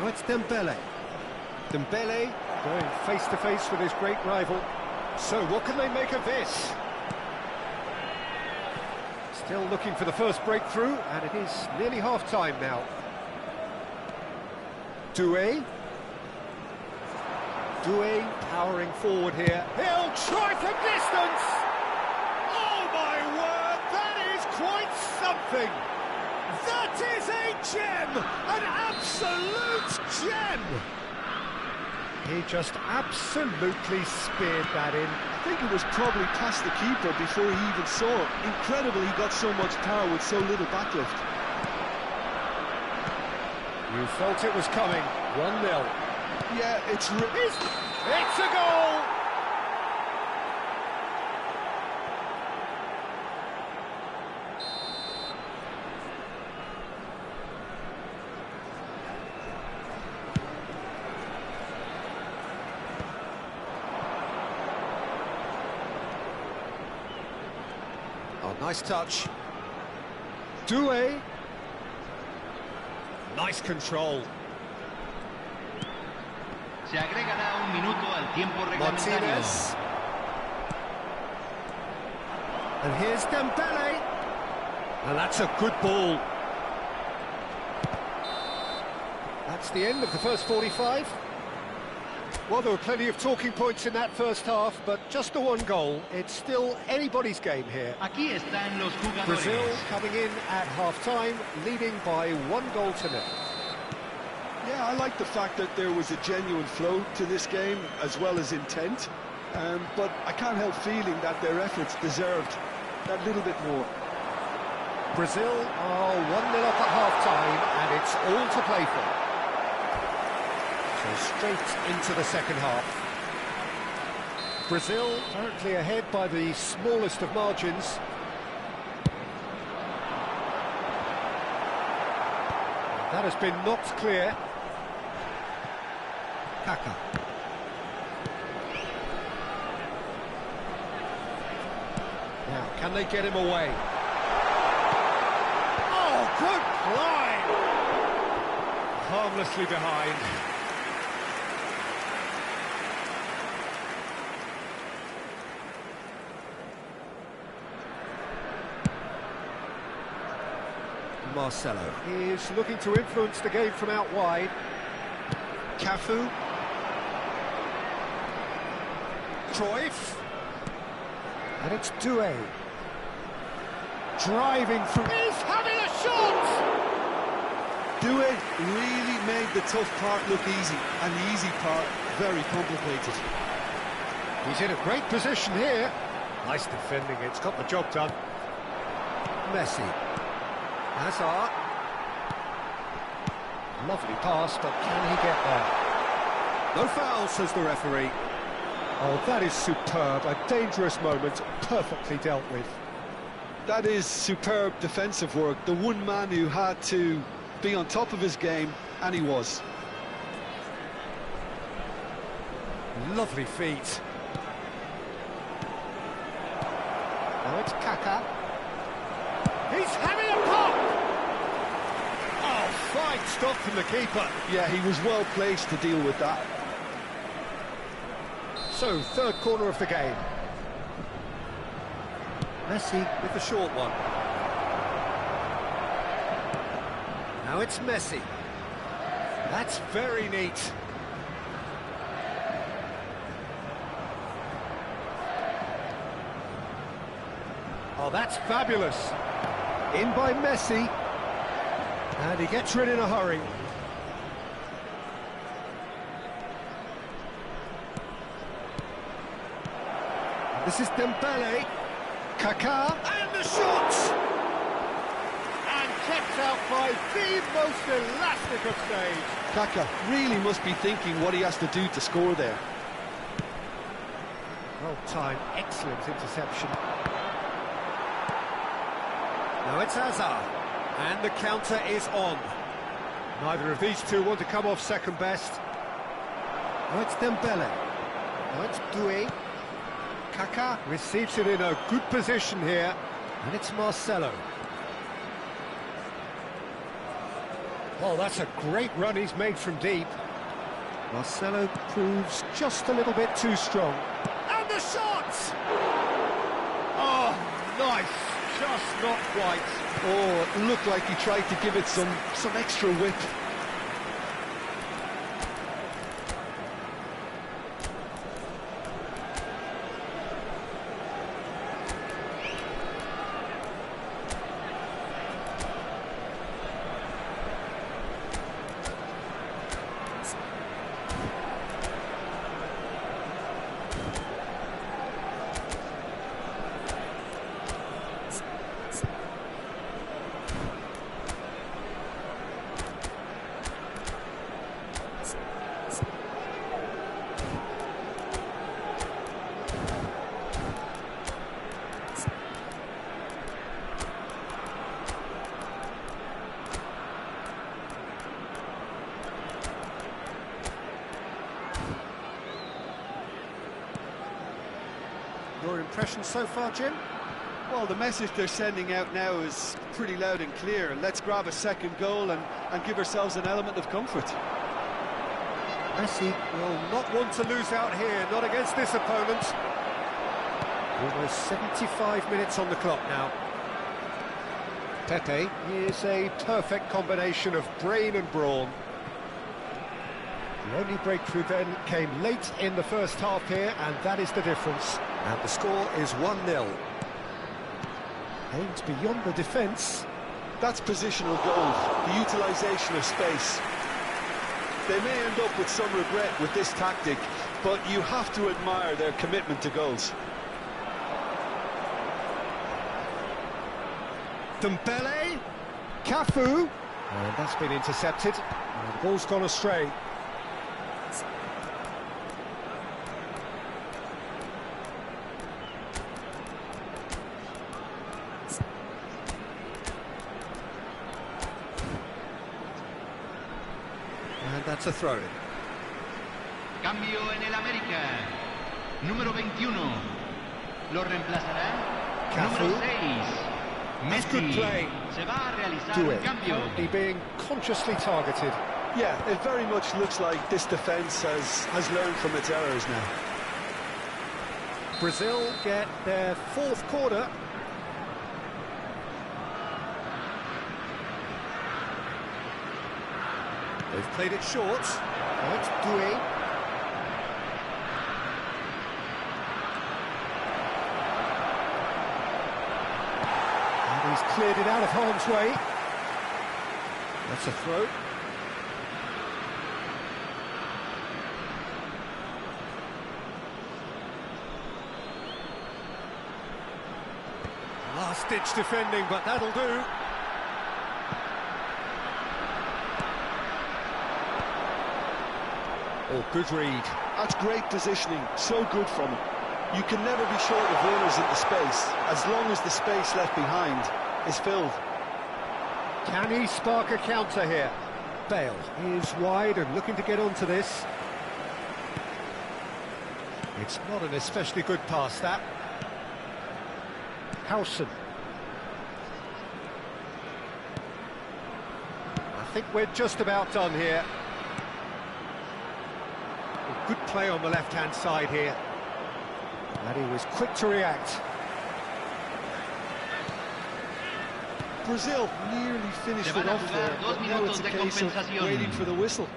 Oh, it's Dembele. Dembele going face-to-face with his great rival. So, what can they make of this? Still looking for the first breakthrough, and it is nearly half-time now. Doué. Doué powering forward here. He'll try for distance! Oh my word, that is quite something! That is a gem! An absolute gem! He just absolutely speared that in. I think it was probably past the keeper before he even saw it. Incredible he got so much power with so little backlift. You felt it was coming. 1-0. Yeah, it's a goal! Oh, nice touch. Doué. Nice control. Se agregará un minuto al tiempo reglamentario. Martinez. And here's Dembele. And that's a good ball. That's the end of the first 45. Well, there were plenty of talking points in that first half, but just the one goal. It's still anybody's game here. Aquí están los jugadores. Brazil coming in at half-time, leading by 1-0. Yeah, I like the fact that there was a genuine flow to this game as well as intent, but I can't help feeling that their efforts deserved that little bit more. Brazil are 1-0 up at half-time, and it's all to play for. So straight into the second half. Brazil currently ahead by the smallest of margins. That has been knocked clear. Kaka. Now, can they get him away? Oh, good line! Harmlessly behind. Marcelo is looking to influence the game from out wide. Cafu. Cruyff. And it's Doué. Driving through. He's having a shot! Doué really made the tough part look easy, and the easy part very complicated. He's in a great position here. Nice defending, it's got the job done. Messi. Hazard. Lovely pass, but can he get there? No foul, says the referee. Oh, that is superb. A dangerous moment, perfectly dealt with. That is superb defensive work. The one man who had to be on top of his game, and he was. Lovely feet. Now it's Kaka. He's having a pop! Oh, fine stop from the keeper. Yeah, he was well placed to deal with that. So, third corner of the game. Messi with the short one. Now it's Messi. That's very neat. Oh, that's fabulous. In by Messi. And he gets rid in a hurry. This is Dembele. Kaká. And the shot! And kept out by the most elastic of stage. Kaka really must be thinking what he has to do to score there. Well timed, excellent interception. Now it's Hazard, and the counter is on. Neither of these two want to come off second best. Now it's Dembele. Now it's Doué. Kaká receives it in a good position here, and it's Marcelo. Oh, that's a great run he's made from deep. Marcelo proves just a little bit too strong. And the shot! Oh, nice. Just not quite. Oh, it looked like he tried to give it some extra whip. Your impression so far, Jim? Well, the message they're sending out now is pretty loud and clear. Let's grab a second goal and give ourselves an element of comfort. Messi will not want to lose out here, not against this opponent. Almost 75 minutes on the clock now. Pepe is a perfect combination of brain and brawn. The only breakthrough then came late in the first half here, and that is the difference. And the score is 1-0. Aimed beyond the defence. That's positional goal, the utilisation of space. They may end up with some regret with this tactic, but you have to admire their commitment to goals. Dembele, Cafu, and that's been intercepted. And the ball's gone astray. And that's a throw-in. Cambio en el América. Número 21. Lo reemplazará. Cafu. Número 6. That's good Messi. play. Se va a realizar Do un it. cambio. Currently being consciously targeted. Yeah, it very much looks like this defence has learned from its errors now. Brazil get their fourth corner. They've played it short. Now it's Doué. And he's cleared it out of harm's way. That's a throw. Last-ditch defending, but that'll do. Oh, good read. That's great positioning, so good from him. You can never be short of runners into space, as long as the space left behind is filled. Can he spark a counter here? Bale is wide and looking to get onto this. It's not an especially good pass, that. Howson. I think we're just about done here. A good play on the left-hand side here. And he was quick to react. Brazil nearly finished it off there, but now it's a case of waiting for the whistle.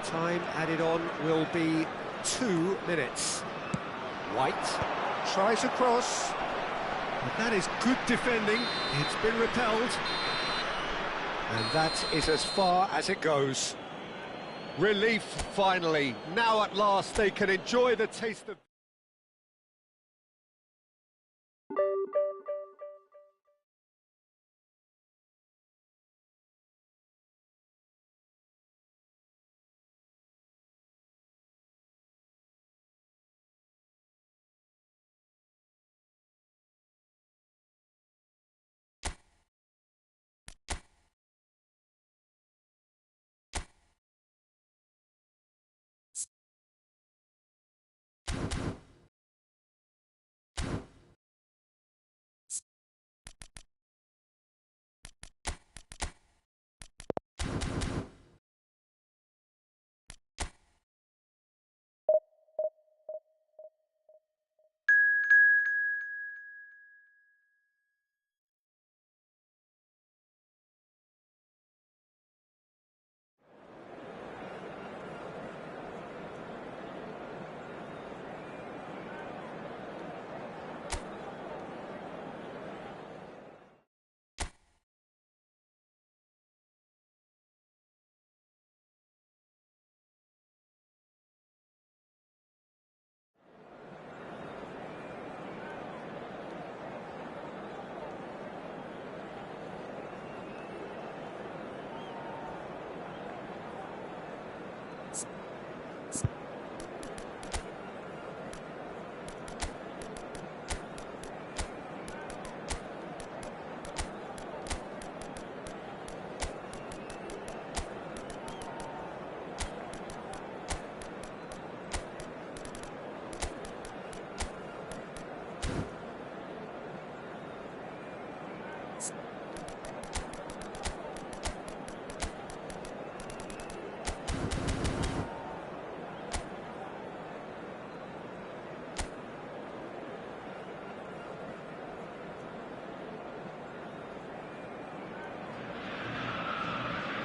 Time added on will be 2 minutes. White tries across. But that is good defending. It's been repelled. And that is as far as it goes. Relief, finally. Now at last they can enjoy the taste of...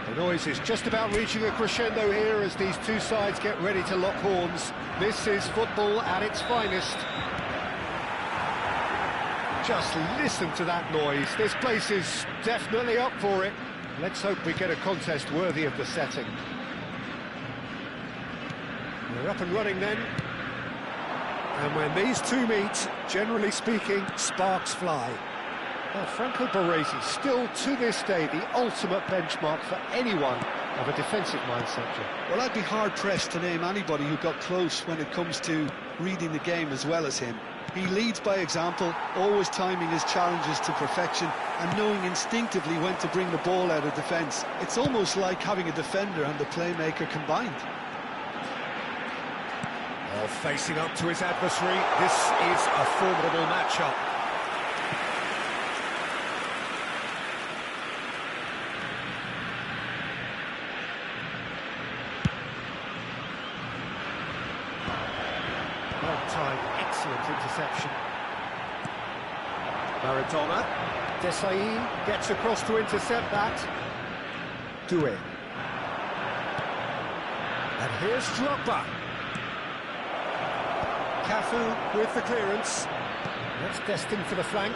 The noise is just about reaching a crescendo here as these two sides get ready to lock horns. This is football at its finest. Just listen to that noise. This place is definitely up for it. Let's hope we get a contest worthy of the setting. We're up and running then. And when these two meet, generally speaking, sparks fly. Well, Franco Baresi, still to this day, the ultimate benchmark for anyone of a defensive mindset. Well, I'd be hard-pressed to name anybody who got close when it comes to reading the game as well as him. He leads by example, always timing his challenges to perfection and knowing instinctively when to bring the ball out of defence. It's almost like having a defender and the playmaker combined. Oh, facing up to his adversary, this is a formidable matchup. Well-timed, excellent interception. Maradona. Desai gets across to intercept that. Doué. And here's Drogba. Cafu with the clearance. That's destined for the flank.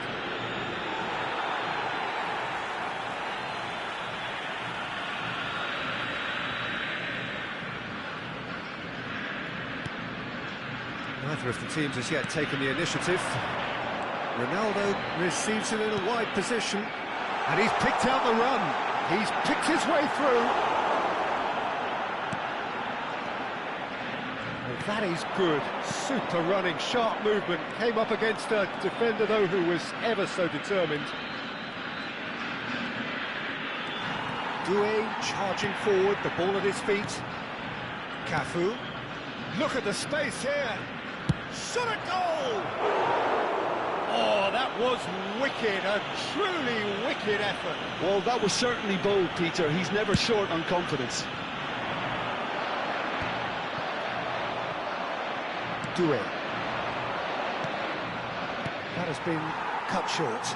Neither of the teams has yet taken the initiative. Ronaldo receives it in a wide position, and he's picked out the run. He's picked his way through. Oh, that is good. Super running, sharp movement. Came up against a defender, though, who was ever so determined. Doué charging forward, the ball at his feet. Cafu. Look at the space here. Shot at goal! Oh, that was wicked, a truly wicked effort. Well, that was certainly bold, Peter. He's never short on confidence. Doué. That has been cut short.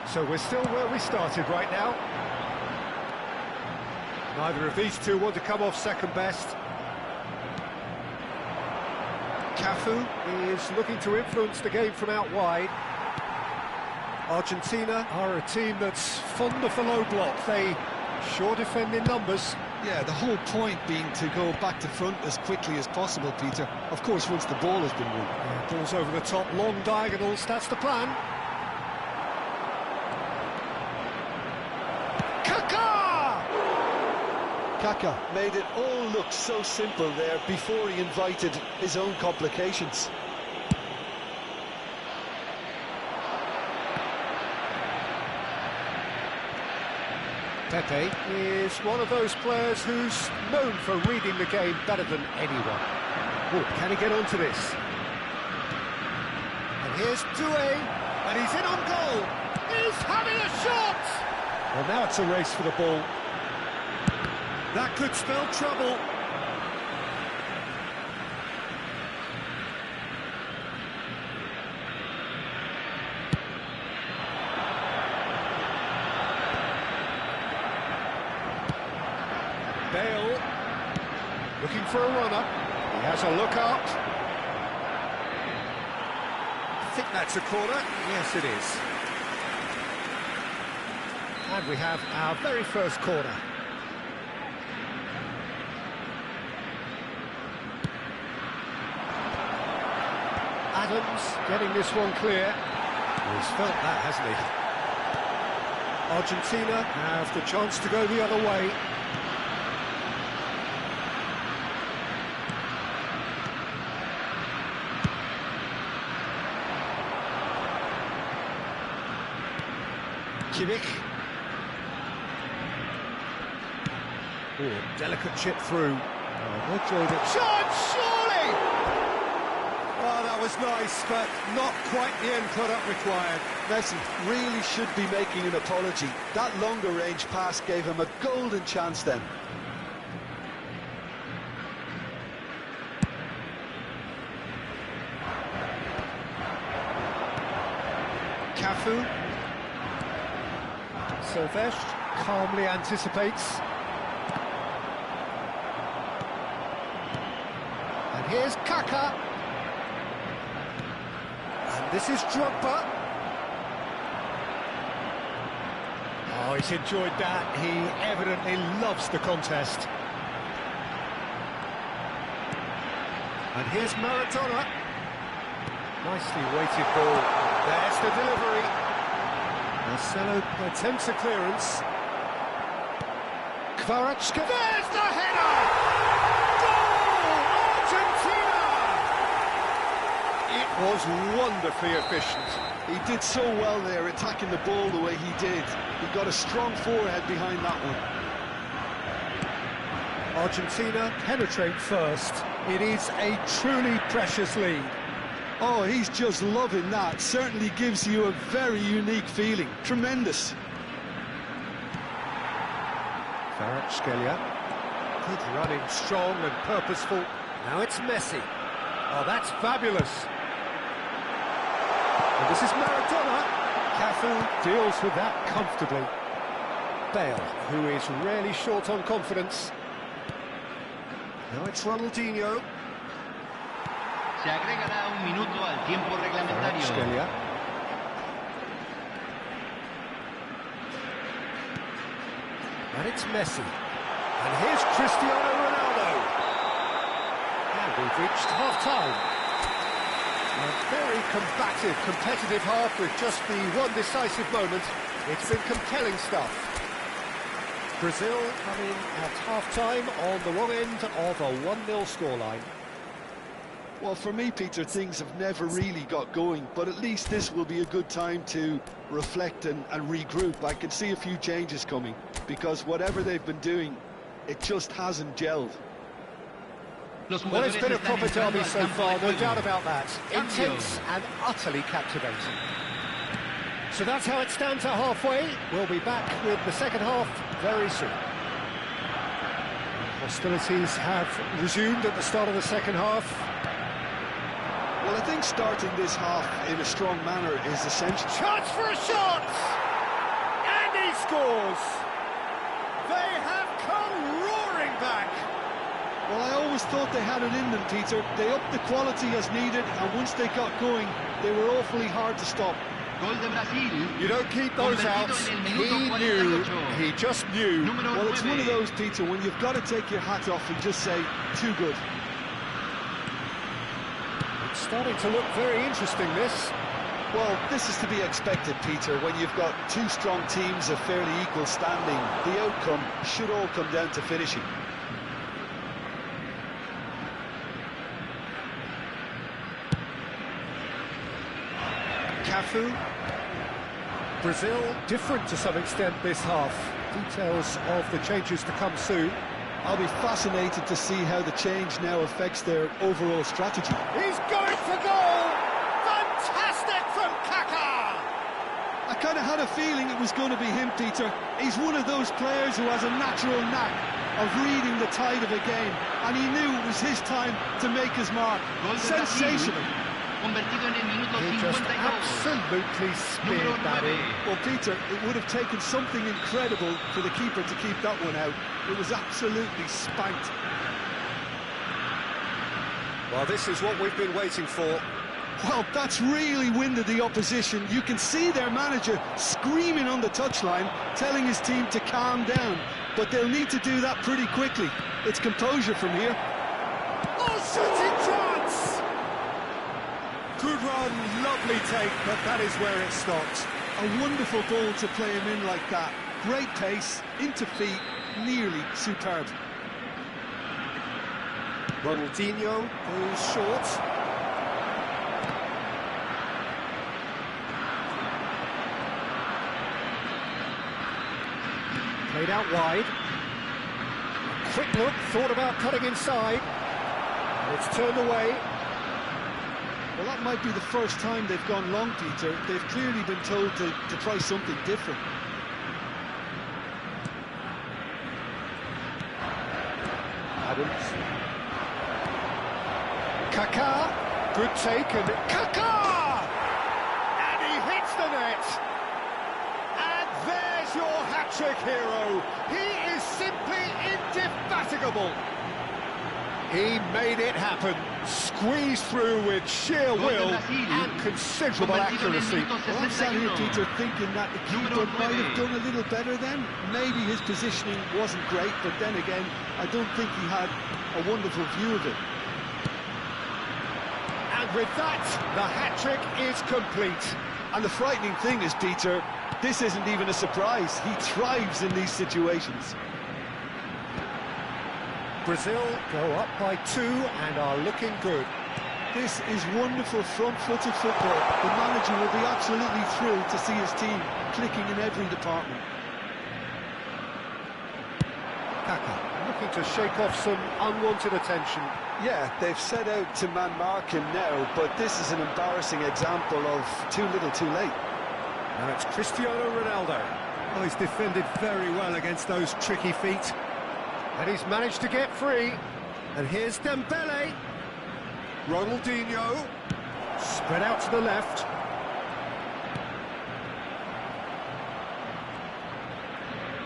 So we're still where we started right now. Neither of these two want to come off second best. Cafu is looking to influence the game from out wide. Argentina are a team that's fond of the low block. They sure defend in numbers. Yeah, the whole point being to go back to front as quickly as possible, Peter. Of course, once the ball has been won. Yeah, balls over the top, long diagonals, that's the plan. Kaká made it all look so simple there before he invited his own complications. Pepe is one of those players who's known for reading the game better than anyone. Oh, can he get onto this? And here's Doué, and he's in on goal. He's having a shot! Well, now it's a race for the ball. That could spell trouble. Bale, looking for a runner. He has a look up. I think that's a corner. Yes, it is. And we have our very first corner. Adams getting this one clear. Well, he's felt that, hasn't he? Argentina have the chance to go the other way. Kimmich. Oh, delicate chip through. Oh, shot, surely! Oh, that was nice, but not quite the end product required. Messi really should be making an apology. That longer range pass gave him a golden chance then. Cafu. Silvestre calmly anticipates. And here's Kaká. And this is Drogba. Oh, he's enjoyed that. He evidently loves the contest. And here's Maradona. Nicely weighted ball. There's the delivery. Marcelo attempts a clearance. Kvaratskhelia. There's the header! Goal! Argentina! It was wonderfully efficient. He did so well there, attacking the ball the way he did. He got a strong forehead behind that one. Argentina penetrate first. It is a truly precious lead. Oh, he's just loving that. Certainly gives you a very unique feeling. Tremendous. Kvaratskhelia. Good running, strong and purposeful. Now it's Messi. Oh, that's fabulous. And this is Maradona. Cafu deals with that comfortably. Bale, who is rarely short on confidence. Now it's Ronaldinho. Se agregará un minuto al tiempo reglamentario. And it's Messi. And here's Cristiano Ronaldo. And we've reached half-time. A very combative, competitive half with just the one decisive moment. It's been compelling stuff. Brazil coming at half-time on the wrong end of a 1-0 scoreline. Well, for me, Peter, things have never really got going, but at least this will be a good time to reflect and regroup. I can see a few changes coming, because whatever they've been doing, it just hasn't gelled. Well, it's been a proper derby so far, no doubt about that. Intense and utterly captivating. So that's how it stands at halfway. We'll be back with the second half very soon. Hostilities have resumed at the start of the second half. Well, I think starting this half in a strong manner is essential. Chance for a shot! And he scores! They have come roaring back! Well, I always thought they had it in them, Peter. They upped the quality as needed, and once they got going, they were awfully hard to stop. You don't keep those out. He knew, he just knew. Well, it's one of those, Peter, when you've got to take your hat off and just say, too good. It's starting to look very interesting, this. Well, this is to be expected, Peter, when you've got two strong teams of fairly equal standing. The outcome should all come down to finishing. Cafu. Brazil, different to some extent this half. Details of the changes to come soon. I'll be fascinated to see how the change now affects their overall strategy. He's going for goal! Fantastic from Kaká! I kind of had a feeling it was going to be him, Peter. He's one of those players who has a natural knack of reading the tide of a game, and he knew it was his time to make his mark. Sensational! He just absolutely speared that in. Well, Peter, it would have taken something incredible for the keeper to keep that one out. It was absolutely spanked. Well, this is what we've been waiting for. Well, that's really winded the opposition. You can see their manager screaming on the touchline, telling his team to calm down. But they'll need to do that pretty quickly. It's composure from here. Oh, shooting chance! Good run, lovely take, but that is where it stopped. A wonderful ball to play him in like that. Great pace, into feet, nearly superb. Ronaldinho goes short. Played out wide. A quick look, thought about cutting inside. It's turned away. Well, that might be the first time they've gone long, Peter. They've clearly been told to try something different. Adams. Kaká. Good take, and Kaká! And he hits the net! And there's your hat-trick hero. He is simply indefatigable. He made it happen, squeezed through with sheer will and considerable accuracy. Well, I'm sat here, Peter, thinking that the keeper might have done a little better then. Maybe his positioning wasn't great, but then again, I don't think he had a wonderful view of it. And with that, the hat-trick is complete. And the frightening thing is, Peter, this isn't even a surprise. He thrives in these situations. Brazil go up by 2 and are looking good. This is wonderful front-footed football. The manager will be absolutely thrilled to see his team clicking in every department. Kaká looking to shake off some unwanted attention. Yeah, they've set out to man-mark him now, but this is an embarrassing example of too little too late. Now it's Cristiano Ronaldo. Oh, he's defended very well against those tricky feet. And he's managed to get free. And here's Dembele. Ronaldinho. Spread out to the left.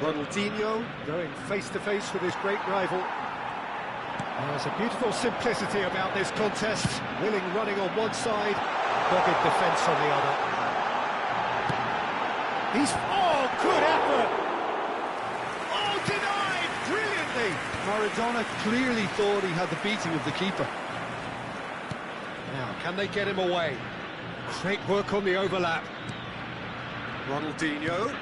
Ronaldinho going face-to-face with his great rival. There's a beautiful simplicity about this contest. Willing running on one side, dogged defence on the other. Oh, good effort! Oh, denied brilliantly! Maradona clearly thought he had the beating of the keeper. Now, can they get him away? Great work on the overlap. Ronaldinho.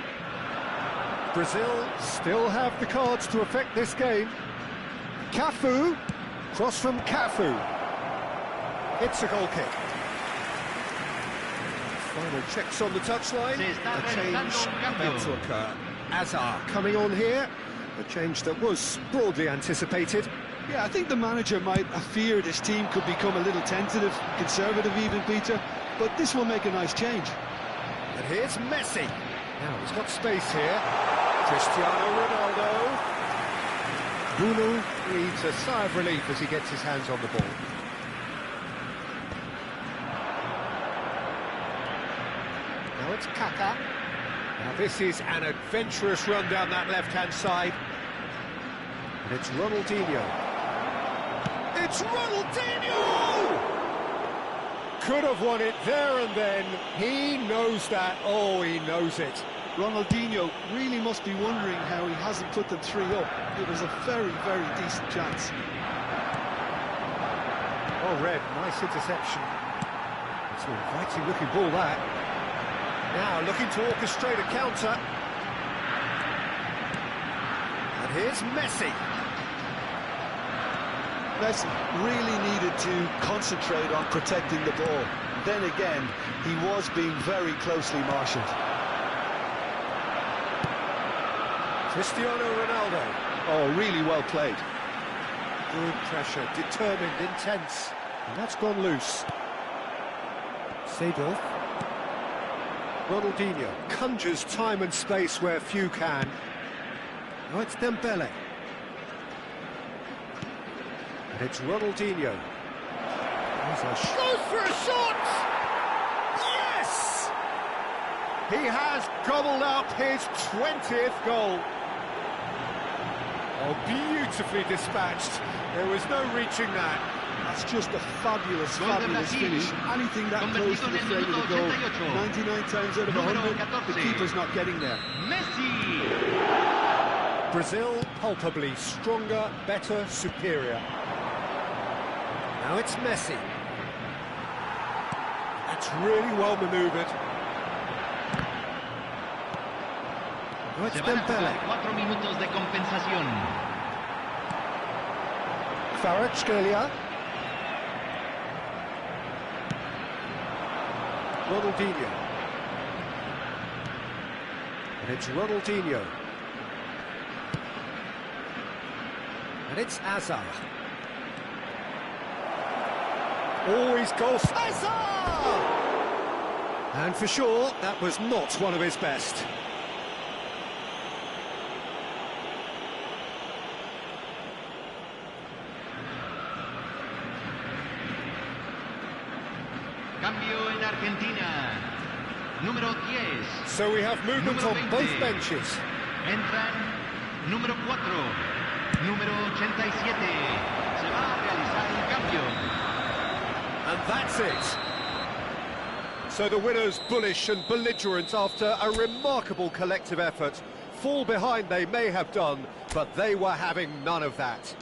Brazil still have the cards to affect this game. Cafu. Cross from Cafu. It's a goal kick. Final checks on the touchline. A change about to occur. Azar coming on here. A change that was broadly anticipated. Yeah, I think the manager might have feared his team could become a little tentative, conservative even, Peter, but this will make a nice change. And here's Messi. Now, he's got space here. Cristiano Ronaldo. Bruno breathes a sigh of relief as he gets his hands on the ball. Now it's Kaká. Now this is an adventurous run down that left-hand side. And it's Ronaldinho. It's Ronaldinho! Could have won it there and then. He knows that. Oh, he knows it. Ronaldinho really must be wondering how he hasn't put them 3 up. It was a very, very decent chance. Oh, Red, nice interception. It's an inviting looking ball, that. Now looking to orchestrate a counter. And here's Messi. Messi really needed to concentrate on protecting the ball. Then again, he was being very closely marshalled. Cristiano Ronaldo. Oh, really well played. Good pressure, determined, intense. And that's gone loose. Seedorf. Ronaldinho conjures time and space where few can. Now it's Dembele. And it's Ronaldinho. Goes for a shot! Yes! He has gobbled up his 20th goal. Oh, beautifully dispatched. There was no reaching that. That's just a fabulous, fabulous finish. Anything that close to the frame of the goal, 99 times out of 100, the keeper's not getting there. Messi. Brazil palpably stronger, better, superior. Now it's Messi. That's really well manoeuvred. Now it's Dembele. 4 minutos de compensación. Kvaratskhelia. Ronaldinho. And it's Ronaldinho. And it's Hazard. Always goal. Hazard! And for sure, that was not one of his best. Cambio en Argentina. Número 10. So we have movement Número on both 20. benches. Entran número 4, número 87. Se va a realizar el cambio. And that's it. So the winners bullish and belligerent after a remarkable collective effort. Fall behind they may have done, but they were having none of that.